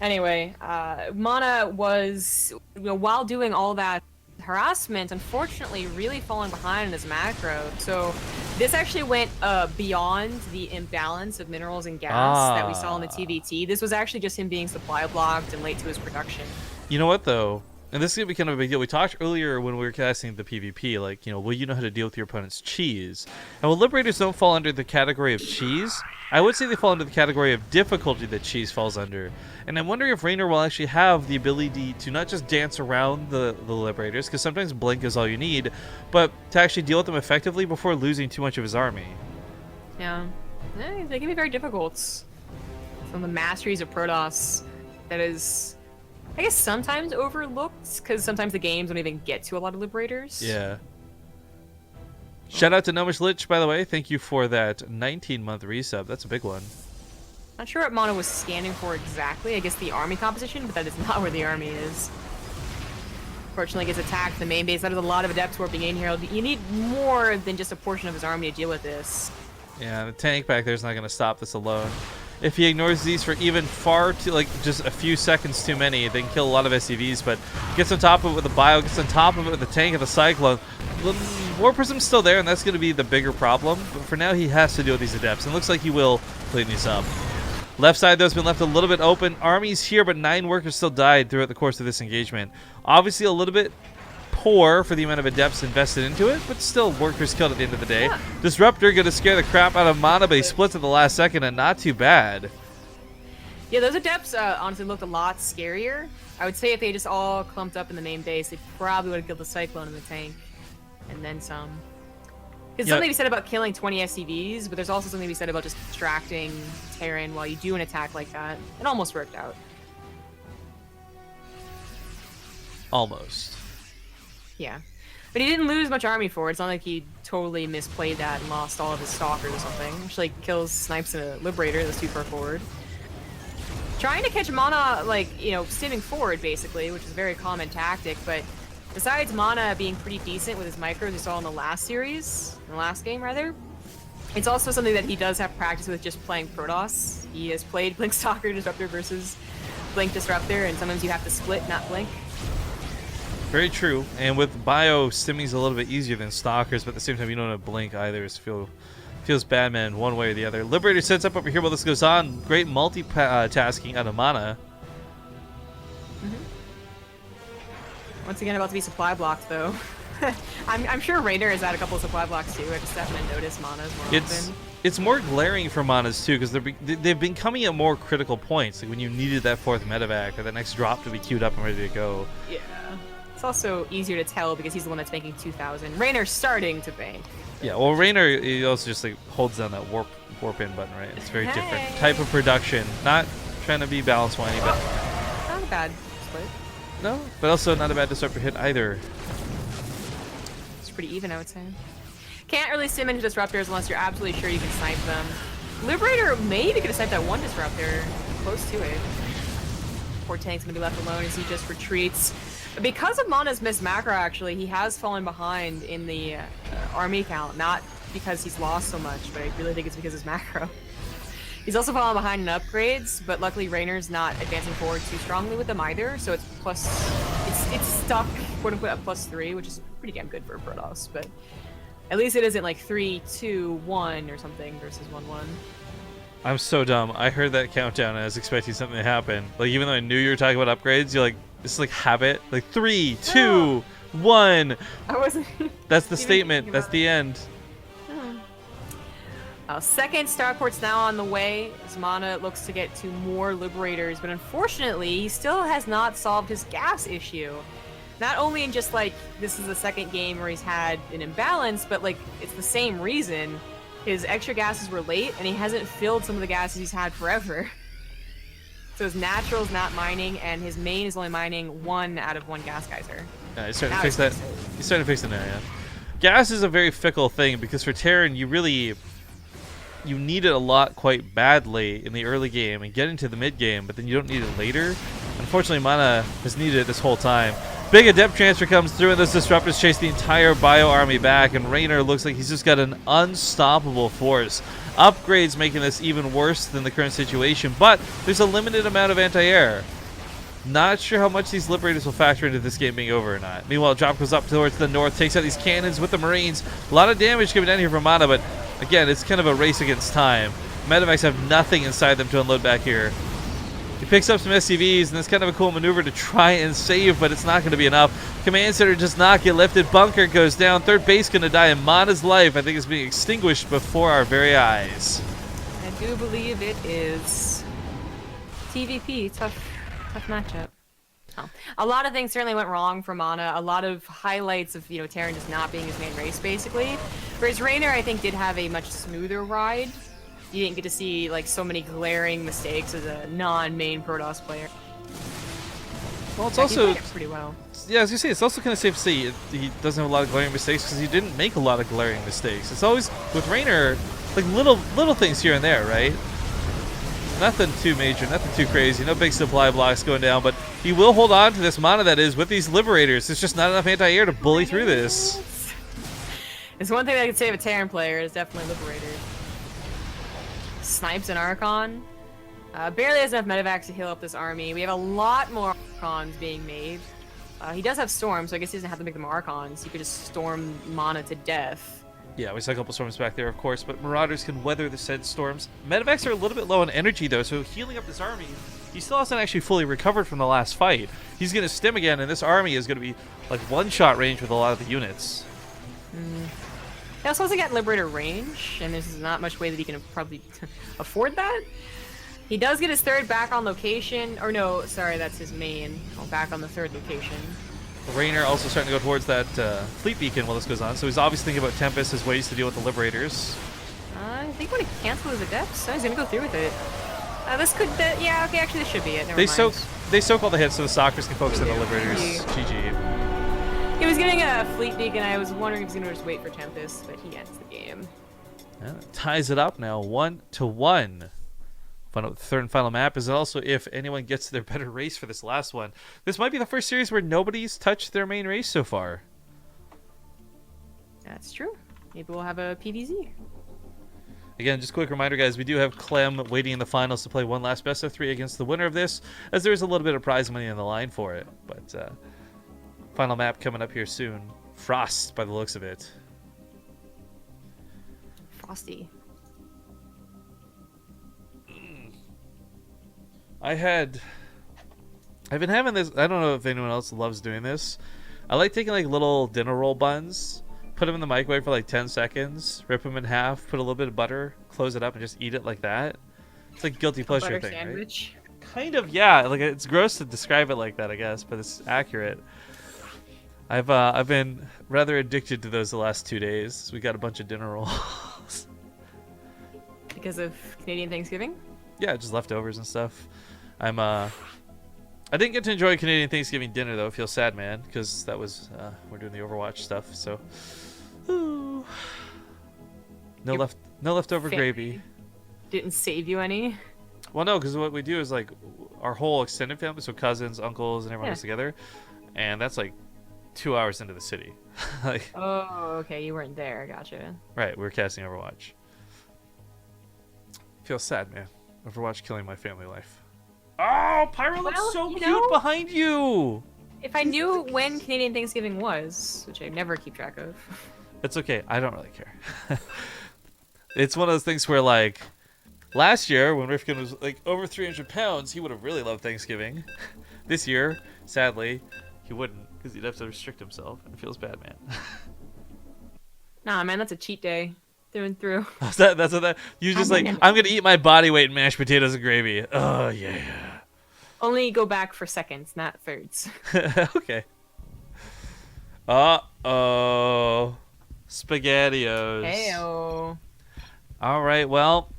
S2: Anyway, MaNa was, while doing all that harassment, unfortunately really falling behind in his macro. So this actually went beyond the imbalance of minerals and gas that we saw in the TVT. This was actually just him being supply blocked and late to his production.
S1: You know what, though? And this is going to be kind of a big deal. We talked earlier when we were casting the PvP, like, will you know how to deal with your opponent's cheese? And while Liberators don't fall under the category of cheese, I would say they fall under the category of difficulty that cheese falls under. And I'm wondering if Reynor will actually have the ability to not just dance around the Liberators, because sometimes blink is all you need, but to actually deal with them effectively before losing too much of his army.
S2: Yeah. They can be very difficult. Some of the masteries of Protoss that is, I guess, sometimes overlooked, because sometimes the games don't even get to a lot of Liberators.
S1: Yeah. Shout out to Nomish Lich, by the way. Thank you for that 19-month resub. That's a big one.
S2: Not sure what MaNa was standing for exactly. I guess the army composition, but that is not where the army is. Fortunately, gets attacked the main base. That is a lot of adepts warping in here. You need more than just a portion of his army to deal with this.
S1: Yeah, the tank back there is not going to stop this alone. If he ignores these for even just a few seconds too many, they can kill a lot of SCVs, but gets on top of it with the bio, gets on top of it with the tank and the cyclone. The War Prism's still there, and that's going to be the bigger problem, but for now he has to deal with these adepts, and it looks like he will clean these up. Left side, though, has been left a little bit open. Army's here, but 9 workers still died throughout the course of this engagement. Obviously a little bit poor for the amount of adepts invested into it, but still workers killed at the end of the day. Yeah. Disruptor going to scare the crap out of MaNa, but he splits at the last second, and not too bad.
S2: Yeah, those adepts honestly looked a lot scarier. I would say if they just all clumped up in the main base, they probably would have killed the Cyclone in the tank, and then some. There's something to be said about killing 20 SCVs, but there's also something to be said about just distracting Terran while you do an attack like that. It almost worked out.
S1: Almost.
S2: Yeah. But he didn't lose much army for it. It's not like he totally misplayed that and lost all of his stalkers or something. Actually, kills snipes and a Liberator that's too far forward. Trying to catch MaNa, stimming forward, basically, which is a very common tactic, but besides MaNa being pretty decent with his micros we saw in the last game, it's also something that he does have practice with just playing Protoss. He has played Blink Stalker Disruptor versus Blink Disruptor, and sometimes you have to split, not blink.
S1: Very true. And with Bio, Stimmy's a little bit easier than Stalkers, but at the same time, you don't have Blink either. So feels bad, man, one way or the other. Liberator sets up over here while this goes on. Great multitasking out of MaNa.
S2: Once again, about to be supply blocked, though. I'm sure Reynor has had a couple of supply blocks, too. I just haven't noticed MaNa's more often.
S1: It's more glaring for MaNa's, too, because they've been coming at more critical points, like when you needed that 4th medevac or that next drop to be queued up and ready to go.
S2: Yeah. It's also easier to tell because he's the one that's making 2,000. Reynor's starting to bank.
S1: Yeah, well, Reynor, he also just holds down that warp in button, right? It's very different type of production. Not trying to be balance whiny, but
S2: not a bad split.
S1: No, but also not a bad disruptor hit either.
S2: It's pretty even, I would say. Can't really sim into disruptors unless you're absolutely sure you can snipe them. Liberator maybe could have sniped that one disruptor. Close to it. Poor tank's gonna be left alone as he just retreats. Because of MaNa's missed macro, actually, he has fallen behind in the army count. Not because he's lost so much, but I really think it's because of his macro. He's also fallen behind in upgrades, but luckily Reynor's not advancing forward too strongly with them either, so it's it's stuck, quote-unquote, at +3, which is pretty damn good for Protoss, but at least it isn't like 3, 2, 1 or something versus 1, 1.
S1: I'm so dumb. I heard that countdown and I was expecting something to happen. Like, even though I knew you were talking about upgrades, you're like, this is like habit. Like, 3, 2, 1.
S2: I wasn't.
S1: That's the
S2: even
S1: statement.
S2: thinking
S1: That's
S2: about
S1: the
S2: it.
S1: end.
S2: Second starport's now on the way as MaNa looks to get to more Liberators, but unfortunately, he still has not solved his gas issue. Not only in just like this is the second game where he's had an imbalance, but like it's the same reason. His extra gases were late, and he hasn't filled some of the gases he's had forever. So his natural's not mining, and his main is only mining 1 out of 1 gas geyser.
S1: Yeah, he's starting to fix that. He's starting to fix it now, yeah. Gas is a very fickle thing because for Terran, you need it a lot quite badly in the early game and get into the mid game, but then you don't need it later. Unfortunately, MaNa has needed it this whole time. Big adept transfer comes through, and those disruptors chase the entire bio army back, and Reynor looks like he's just got an unstoppable force. Upgrades making this even worse than the current situation, but there's a limited amount of anti-air. Not sure how much these Liberators will factor into this game being over or not. Meanwhile, Drop goes up towards the north, takes out these cannons with the Marines. A lot of damage coming down here from MaNa, but again, it's kind of a race against time. Medevacs have nothing inside them to unload back here. He picks up some SCVs, and it's kind of a cool maneuver to try and save, but it's not going to be enough. Command center does not get lifted. Bunker goes down. Third base going to die, and MaNa's life, I think, is being extinguished before our very eyes.
S2: I do believe it is TVP. Tough matchup. Oh. A lot of things certainly went wrong for MaNa. A lot of highlights of Terran just not being his main race, basically. Whereas Reynor, I think, did have a much smoother ride. You didn't get to see like so many glaring mistakes as a non-main Protoss player.
S1: Well, it's
S2: He
S1: also
S2: played it pretty well.
S1: yeah, as you say, it's also kind of safe to say he doesn't have a lot of glaring mistakes because he didn't make a lot of glaring mistakes. It's always with Reynor, like little things here and there, right? Nothing too major, nothing too crazy, no big supply blocks going down, but he will hold on to this MaNa that is with these Liberators. There's just not enough anti-air to bully through this.
S2: It's one thing I could say of a Terran player is definitely Liberator. Snipes and Archon. Barely has enough medevacs to heal up this army. We have a lot more Archons being made. He does have Storm, so I guess he doesn't have to make them Archons. He could just storm MaNa to death.
S1: Yeah, we saw a couple storms back there, of course, but Marauders can weather the said storms. Medevacs are a little bit low on energy, though, so healing up this army, he still hasn't actually fully recovered from the last fight. He's going to stim again, and this army is going to be like one-shot range with a lot of the units.
S2: He also hasn't got Liberator range, and there's not much way that he can probably afford that. He does get his third back on location, or no, sorry, that's his main. Oh, back on the third location.
S1: Reynor also starting to go towards that fleet beacon while this goes on, so he's obviously thinking about Tempest as ways to deal with the Liberators.
S2: I think when he cancels his adepts, so he's gonna go through with it. This could, yeah, okay, actually this should be it. Never mind.
S1: They soak all the hits so the Stalkers can focus on the Liberators. GG.
S2: He was getting a fleet beacon. I was wondering if he was gonna just wait for Tempest, but he ends the game.
S1: And it ties it up now, 1-1. Find out the third and final map is also if anyone gets their better race for this last one. This might be the first series where nobody's touched their main race so far.
S2: That's true. Maybe we'll have a PVZ.
S1: Again, just a quick reminder, guys, we do have Clem waiting in the finals to play one last best of 3 against the winner of this, as there is a little bit of prize money on the line for it. But final map coming up here soon. Frost, by the looks of it.
S2: Frosty.
S1: I've been having this, I don't know if anyone else loves doing this. I like taking like little dinner roll buns, put them in the microwave for like 10 seconds, rip them in half, put a little bit of butter, close it up, and just eat it like that. It's like a guilty pleasure
S2: Butter
S1: thing,
S2: sandwich.
S1: right? Kind of, yeah. Like it's gross to describe it like that, I guess, but it's accurate. I've been rather addicted to those the last 2 days. We got a bunch of dinner rolls.
S2: Because of Canadian Thanksgiving?
S1: Yeah, just leftovers and stuff. I didn't get to enjoy Canadian Thanksgiving dinner though. I feel sad, man, because that was we're doing the Overwatch stuff. So, ooh. no leftover gravy.
S2: Didn't save you any.
S1: Well, no, because what we do is like our whole extended family, so cousins, uncles, and everyone was together, and that's like 2 hours into the city. Like,
S2: oh, okay, you weren't there. Gotcha.
S1: right, we were casting Overwatch. Feel sad, man. Overwatch killing my family life. Oh, Pyro looks so cute behind you!
S2: If I knew when Canadian Thanksgiving was, which I never keep track of.
S1: It's okay. I don't really care. It's one of those things where, like, Last year, when Rifkin was like over 300 pounds, he would have really loved Thanksgiving. This year, sadly, he wouldn't because he'd have to restrict himself. It feels bad, man.
S2: Nah, man, that's a cheat day through and through.
S1: That's what that. You just like, I'm gonna eat my body weight in mashed potatoes and gravy. Oh yeah.
S2: Only go back for seconds, not thirds.
S1: Okay. Uh-oh. SpaghettiOs.
S2: Heyo.
S1: All right, well,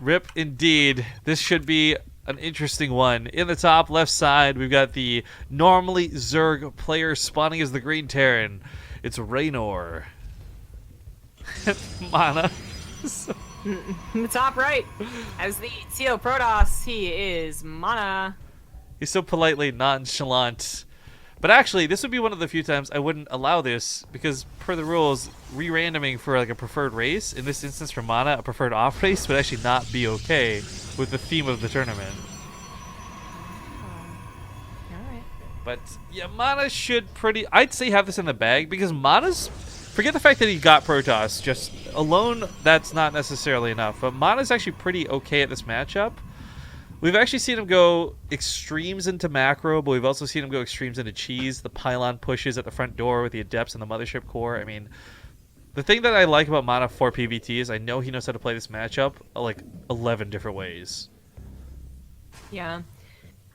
S1: rip indeed. This should be an interesting one. In the top left side, we've got the normally Zerg player spawning as the Green Terran. It's Reynor. MaNa.
S2: In the top right, as the Teal Protoss, he is MaNa.
S1: He's so politely nonchalant. But actually, this would be one of the few times I wouldn't allow this because per the rules, re-randoming for like a preferred race, in this instance for MaNa, a preferred off race would actually not be okay with the theme of the tournament.
S2: Alright.
S1: But yeah, MaNa should I'd say have this in the bag because MaNa's, forget the fact that he got Protoss, just alone, that's not necessarily enough. But MaNa's actually pretty okay at this matchup. We've actually seen him go extremes into macro, but we've also seen him go extremes into cheese. The pylon pushes at the front door with the adepts and the mothership core. I mean, the thing that I like about MaNa for PvT is I know he knows how to play this matchup like 11 different ways.
S2: Yeah.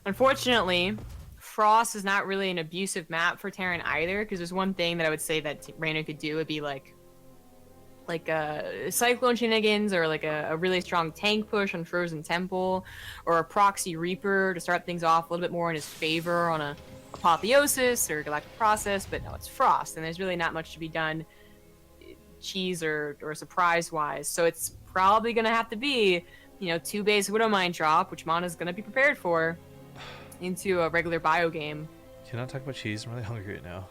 S2: Unfortunately, Frost is not really an abusive map for Terran either, because there's one thing that I would say that Reynor could do would be like a Cyclone shenanigans or like a really strong tank push on Frozen Temple or a Proxy Reaper to start things off a little bit more in his favor on a Apotheosis or Galactic Process, but no, it's Frost, and there's really not much to be done cheese or surprise-wise. So it's probably going to have to be, you know, 2 base Widowmine drop, which MaNa's going to be prepared for, into a regular bio game.
S1: Can I not talk about cheese? I'm really hungry right now.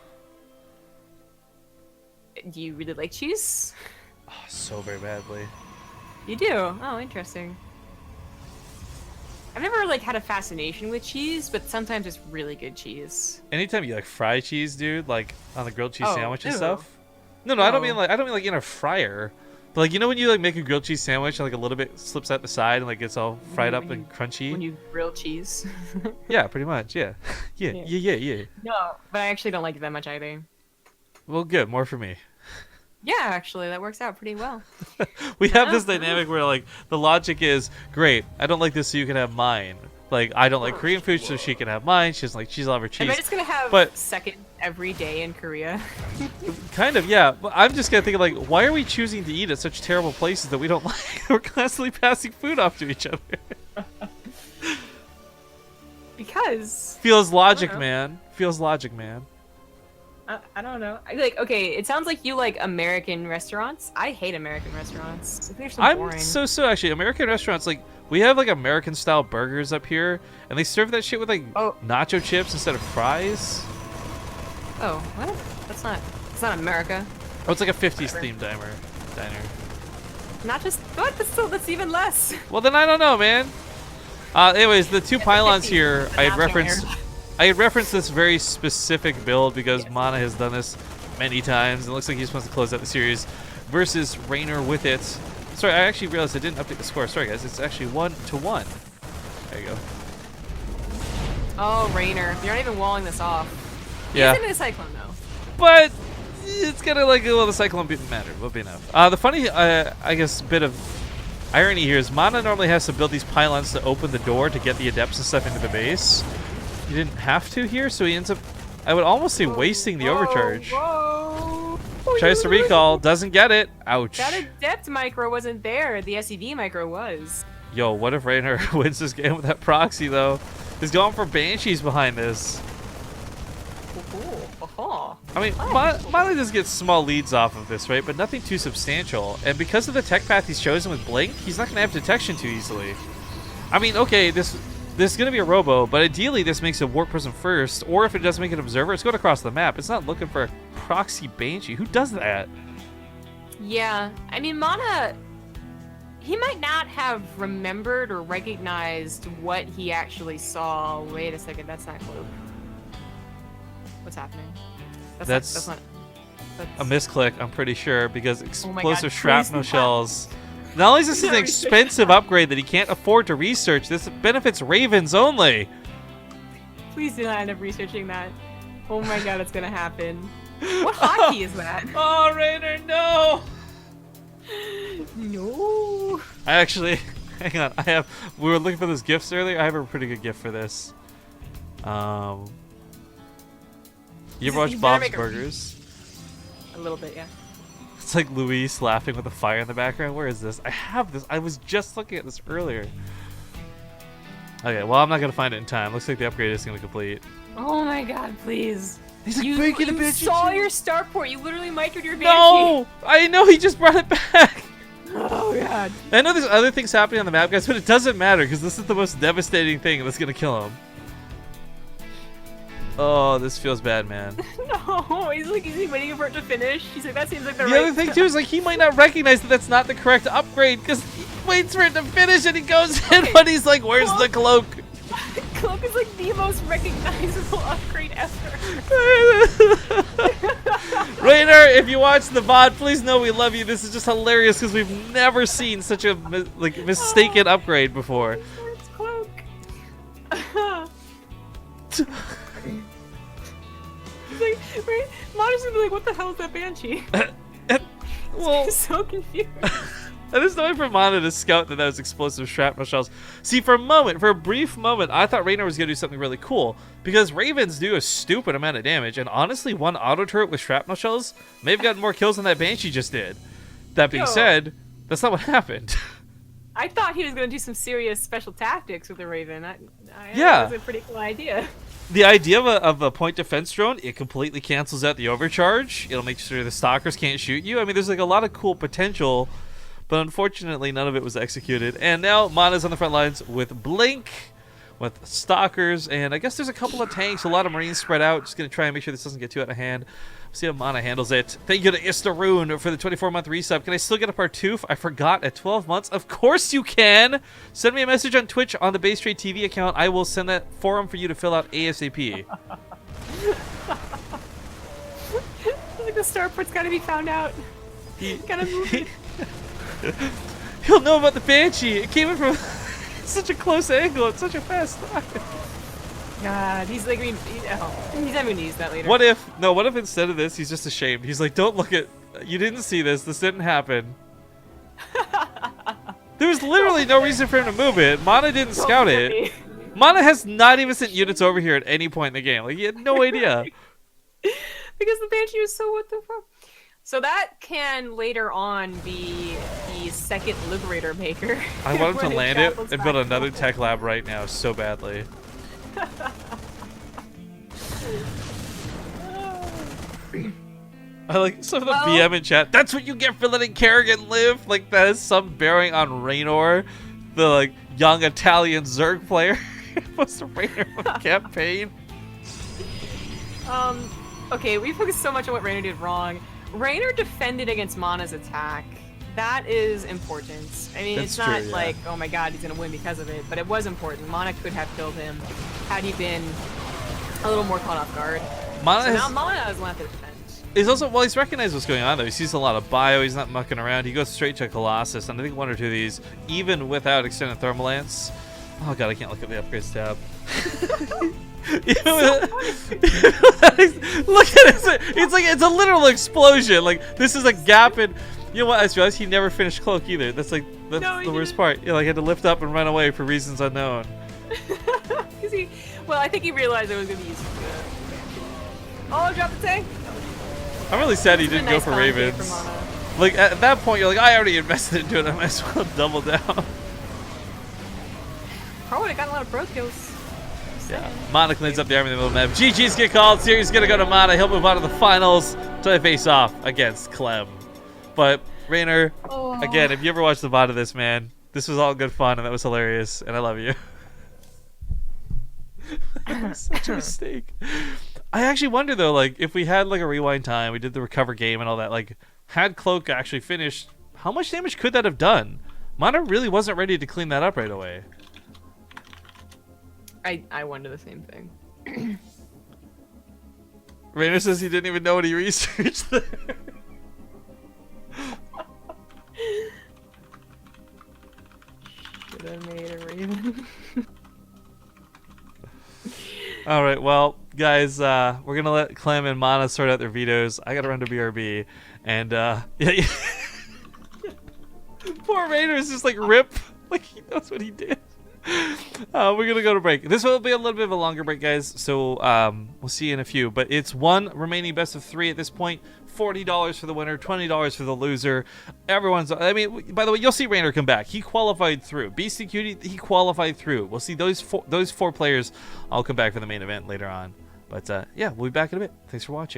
S2: Do you really like cheese?
S1: Oh, so very badly.
S2: You do? Oh, interesting. I've never like had a fascination with cheese, but sometimes it's really good cheese.
S1: Anytime you like fry cheese, dude, like on a grilled cheese sandwich and
S2: ew.
S1: stuff. No, I don't mean like in a fryer. But like, you know when you like make a grilled cheese sandwich and like a little bit slips out the side and like gets all fried up and crunchy?
S2: When you grill cheese.
S1: Yeah, pretty much. Yeah. Yeah.
S2: No, but I actually don't like it that much either.
S1: Well, good. More for me.
S2: Yeah, actually, that works out pretty well.
S1: We have this dynamic where like the logic is, great, I don't like this so you can have mine. Like, I don't like Korean food so she can have mine. She doesn't like cheese, I'll have her cheese.
S2: Am I just gonna have
S1: but
S2: second every day in Korea?
S1: kind of, yeah. But I'm just gonna think of like, why are we choosing to eat at such terrible places that we don't like? We're constantly passing food off to each other.
S2: Because
S1: Feels logic, man. Feels logic, man.
S2: I don't know. Like, okay, it sounds like you like American restaurants. I hate American restaurants. I think they're so boring.
S1: I'm so actually American restaurants, like we have like American style burgers up here, and they serve that shit with like nacho chips instead of fries.
S2: Oh, what? It's not America.
S1: Oh, it's like a 50s themed diner.
S2: Not just what? That's even less.
S1: Well, then I don't know, man. Anyways, the two pylons here, I had referenced this very specific build because MaNa has done this many times. It looks like he's supposed to close out the series versus Reynor with it. Sorry, I actually realized I didn't update the score. Sorry, guys. It's actually 1-1. There you go.
S2: Oh, Reynor. You're not even walling this off.
S1: Yeah.
S2: He's into a Cyclone, though.
S1: But it's kind of like, well, the Cyclone didn't matter. Will be enough. The funny, I guess, bit of irony here is MaNa normally has to build these pylons to open the door to get the adepts and stuff into the base. He didn't have to here, so he ends up, I would almost say, wasting the overcharge.
S2: Whoa.
S1: Tries to recall, doesn't get it. Ouch.
S2: That adept micro wasn't there. The SEV micro was.
S1: Yo, what if Reynor wins this game with that proxy, though? He's going for Banshees behind this. I mean, MaNa does get small leads off of this, right? But nothing too substantial. And because of the tech path he's chosen with Blink, he's not going to have detection too easily. I mean, okay, this is going to be a robo, but ideally this makes a Warp Prism first, or if it does make an Observer, it's going across the map. It's not looking for a proxy Banshee. Who does that?
S2: Yeah, I mean, MaNa, he might not have remembered or recognized what he actually saw. Wait a second, that's not Cloak. What's happening? That's
S1: a misclick, I'm pretty sure, because
S2: Oh my
S1: explosive
S2: God,
S1: shrapnel
S2: please
S1: shells Not only is this an expensive upgrade that he can't afford to research, this benefits Ravens only.
S2: Please do not end up researching that. Oh my god, it's gonna happen. What hotkey is that?
S1: Oh, Reynor, no!
S2: No.
S1: I actually, hang on, we were looking for those gifts earlier. I have a pretty good gift for this. You ever watch Bob's Burgers?
S2: A little bit, yeah.
S1: It's like Luis laughing with a fire in the background. Where is this? I have this. I was just looking at this earlier. Okay, well, I'm not going to find it in time. Looks like the upgrade is going to complete.
S2: Oh my god, please.
S1: He's like,
S2: you saw your starport. You literally microed your Banshee.
S1: No! I know, he just brought it back.
S2: Oh god.
S1: I know there's other things happening on the map, guys, but it doesn't matter because this is the most devastating thing that's going to kill him. Oh, this feels bad, man.
S2: No, he's he waiting for it to finish? He's like, that seems like the
S1: right.
S2: The
S1: other thing too is like he might not recognize that that's not the correct upgrade because he waits for it to finish and he goes in, but he's like, "Where's the cloak?"
S2: Cloak is like the most recognizable upgrade ever.
S1: Reynor, if you watch the VOD, please know we love you. This is just hilarious because we've never seen such a mistaken upgrade before.
S2: It's Cloak. MaNa's gonna be like, what the hell is that Banshee?
S1: Well,
S2: I'm so confused.
S1: There's no way for MaNa to scout that was explosive shrapnel shells. See, for a brief moment, I thought Reynor was gonna do something really cool because Ravens do a stupid amount of damage, and honestly, one auto turret with shrapnel shells may have gotten more kills than that Banshee just did. That being said, that's not what happened.
S2: I thought he was gonna do some serious special tactics with the Raven.
S1: Yeah,
S2: that was a pretty cool idea.
S1: The idea of a point defense drone, it completely cancels out the overcharge. It'll make sure the stalkers can't shoot you. I mean, there's like a lot of cool potential, but unfortunately, none of it was executed. And now MaNa's on the front lines with Blink, with stalkers, and I guess there's a couple of tanks, a lot of Marines spread out. Just gonna try and make sure this doesn't get too out of hand. See how MaNa handles it. Thank you to Istaroon for the 24-month resub. Can I still get a Partouf? I forgot at 12 months. Of course you can. Send me a message on Twitch on the BaseTradeTV account. I will send that forum for you to fill out ASAP.
S2: Like the starport's gotta be found out. Gotta move it.
S1: He'll know about the Banshee. It came in from such a close angle. It's such a fast time.
S2: God, he's like, he's not gonna use that later.
S1: What if instead of this, he's just ashamed? He's like, don't look at, you didn't see this. This didn't happen. There was literally no reason for him to move it. MaNa didn't scout it. MaNa has not even sent units over here at any point in the game. Like, he had no idea.
S2: Because the Banshee was so what the fuck. So that can later on be the second Liberator Maker.
S1: I want him to land it and build another tech lab right now so badly. I like some of the BM in chat. That's what you get for letting Kerrigan live. Like that has some bearing on Reynor, the like young Italian Zerg player. What's the Reynor campaign?
S2: Okay, we focused so much on what Reynor did wrong. Reynor defended against MaNa's attack. That is important. I mean, it's not like, oh my god, he's gonna win because of it, but it was important. MaNa could have killed him had he been a little more caught off guard. Now MaNa is left to defend.
S1: He's also, well, he's recognized what's going on though. He sees a lot of bio, he's not mucking around. He goes straight to Colossus, and I think one or two of these, even without extended thermal lance. Oh god, I can't look at the upgrades tab. Look at it. It's like it's a literal explosion. Like this is a gap in. You know what? I just realized he never finished Cloak either. That's the worst part. Yeah, like he had to lift up and run away for reasons unknown.
S2: Well, I think he realized it was gonna be useful. Oh, drop the tank.
S1: I'm really sad he didn't go for Ravens. Like at that point, you're like, I already invested into it. I might as well double down.
S2: Probably would have gotten a lot of pro kills.
S1: Yeah, MaNa cleans up the army in the middle of the map. GG's get called. Series gonna go to MaNa. He'll move on to the finals to face off against Clem. But Reynor, again, if you ever watched the VOD of this, man, this was all good fun and that was hilarious, and I love you. That was such a mistake. I actually wonder though, like if we had like a rewind time, we did the recover game and all that, like had Cloak actually finished, how much damage could that have done? MaNa really wasn't ready to clean that up right away.
S2: I wonder the same thing.
S1: Reynor says he didn't even know what he researched there. All right, well, guys, we're gonna let Clem and MaNa sort out their vetoes. I gotta run to BRB, and yeah. Poor Reynor is just like rip, like he knows what he did. We're gonna go to break. This will be a little bit of a longer break, guys. So we'll see you in a few. But it's one remaining best of 3 at this point. $40 for the winner, $20 for the loser. Everyone's. I mean, by the way, you'll see Reynor come back. He qualified through. BCQD, he qualified through. We'll see those four players all come back for the main event later on. But yeah, we'll be back in a bit. Thanks for watching.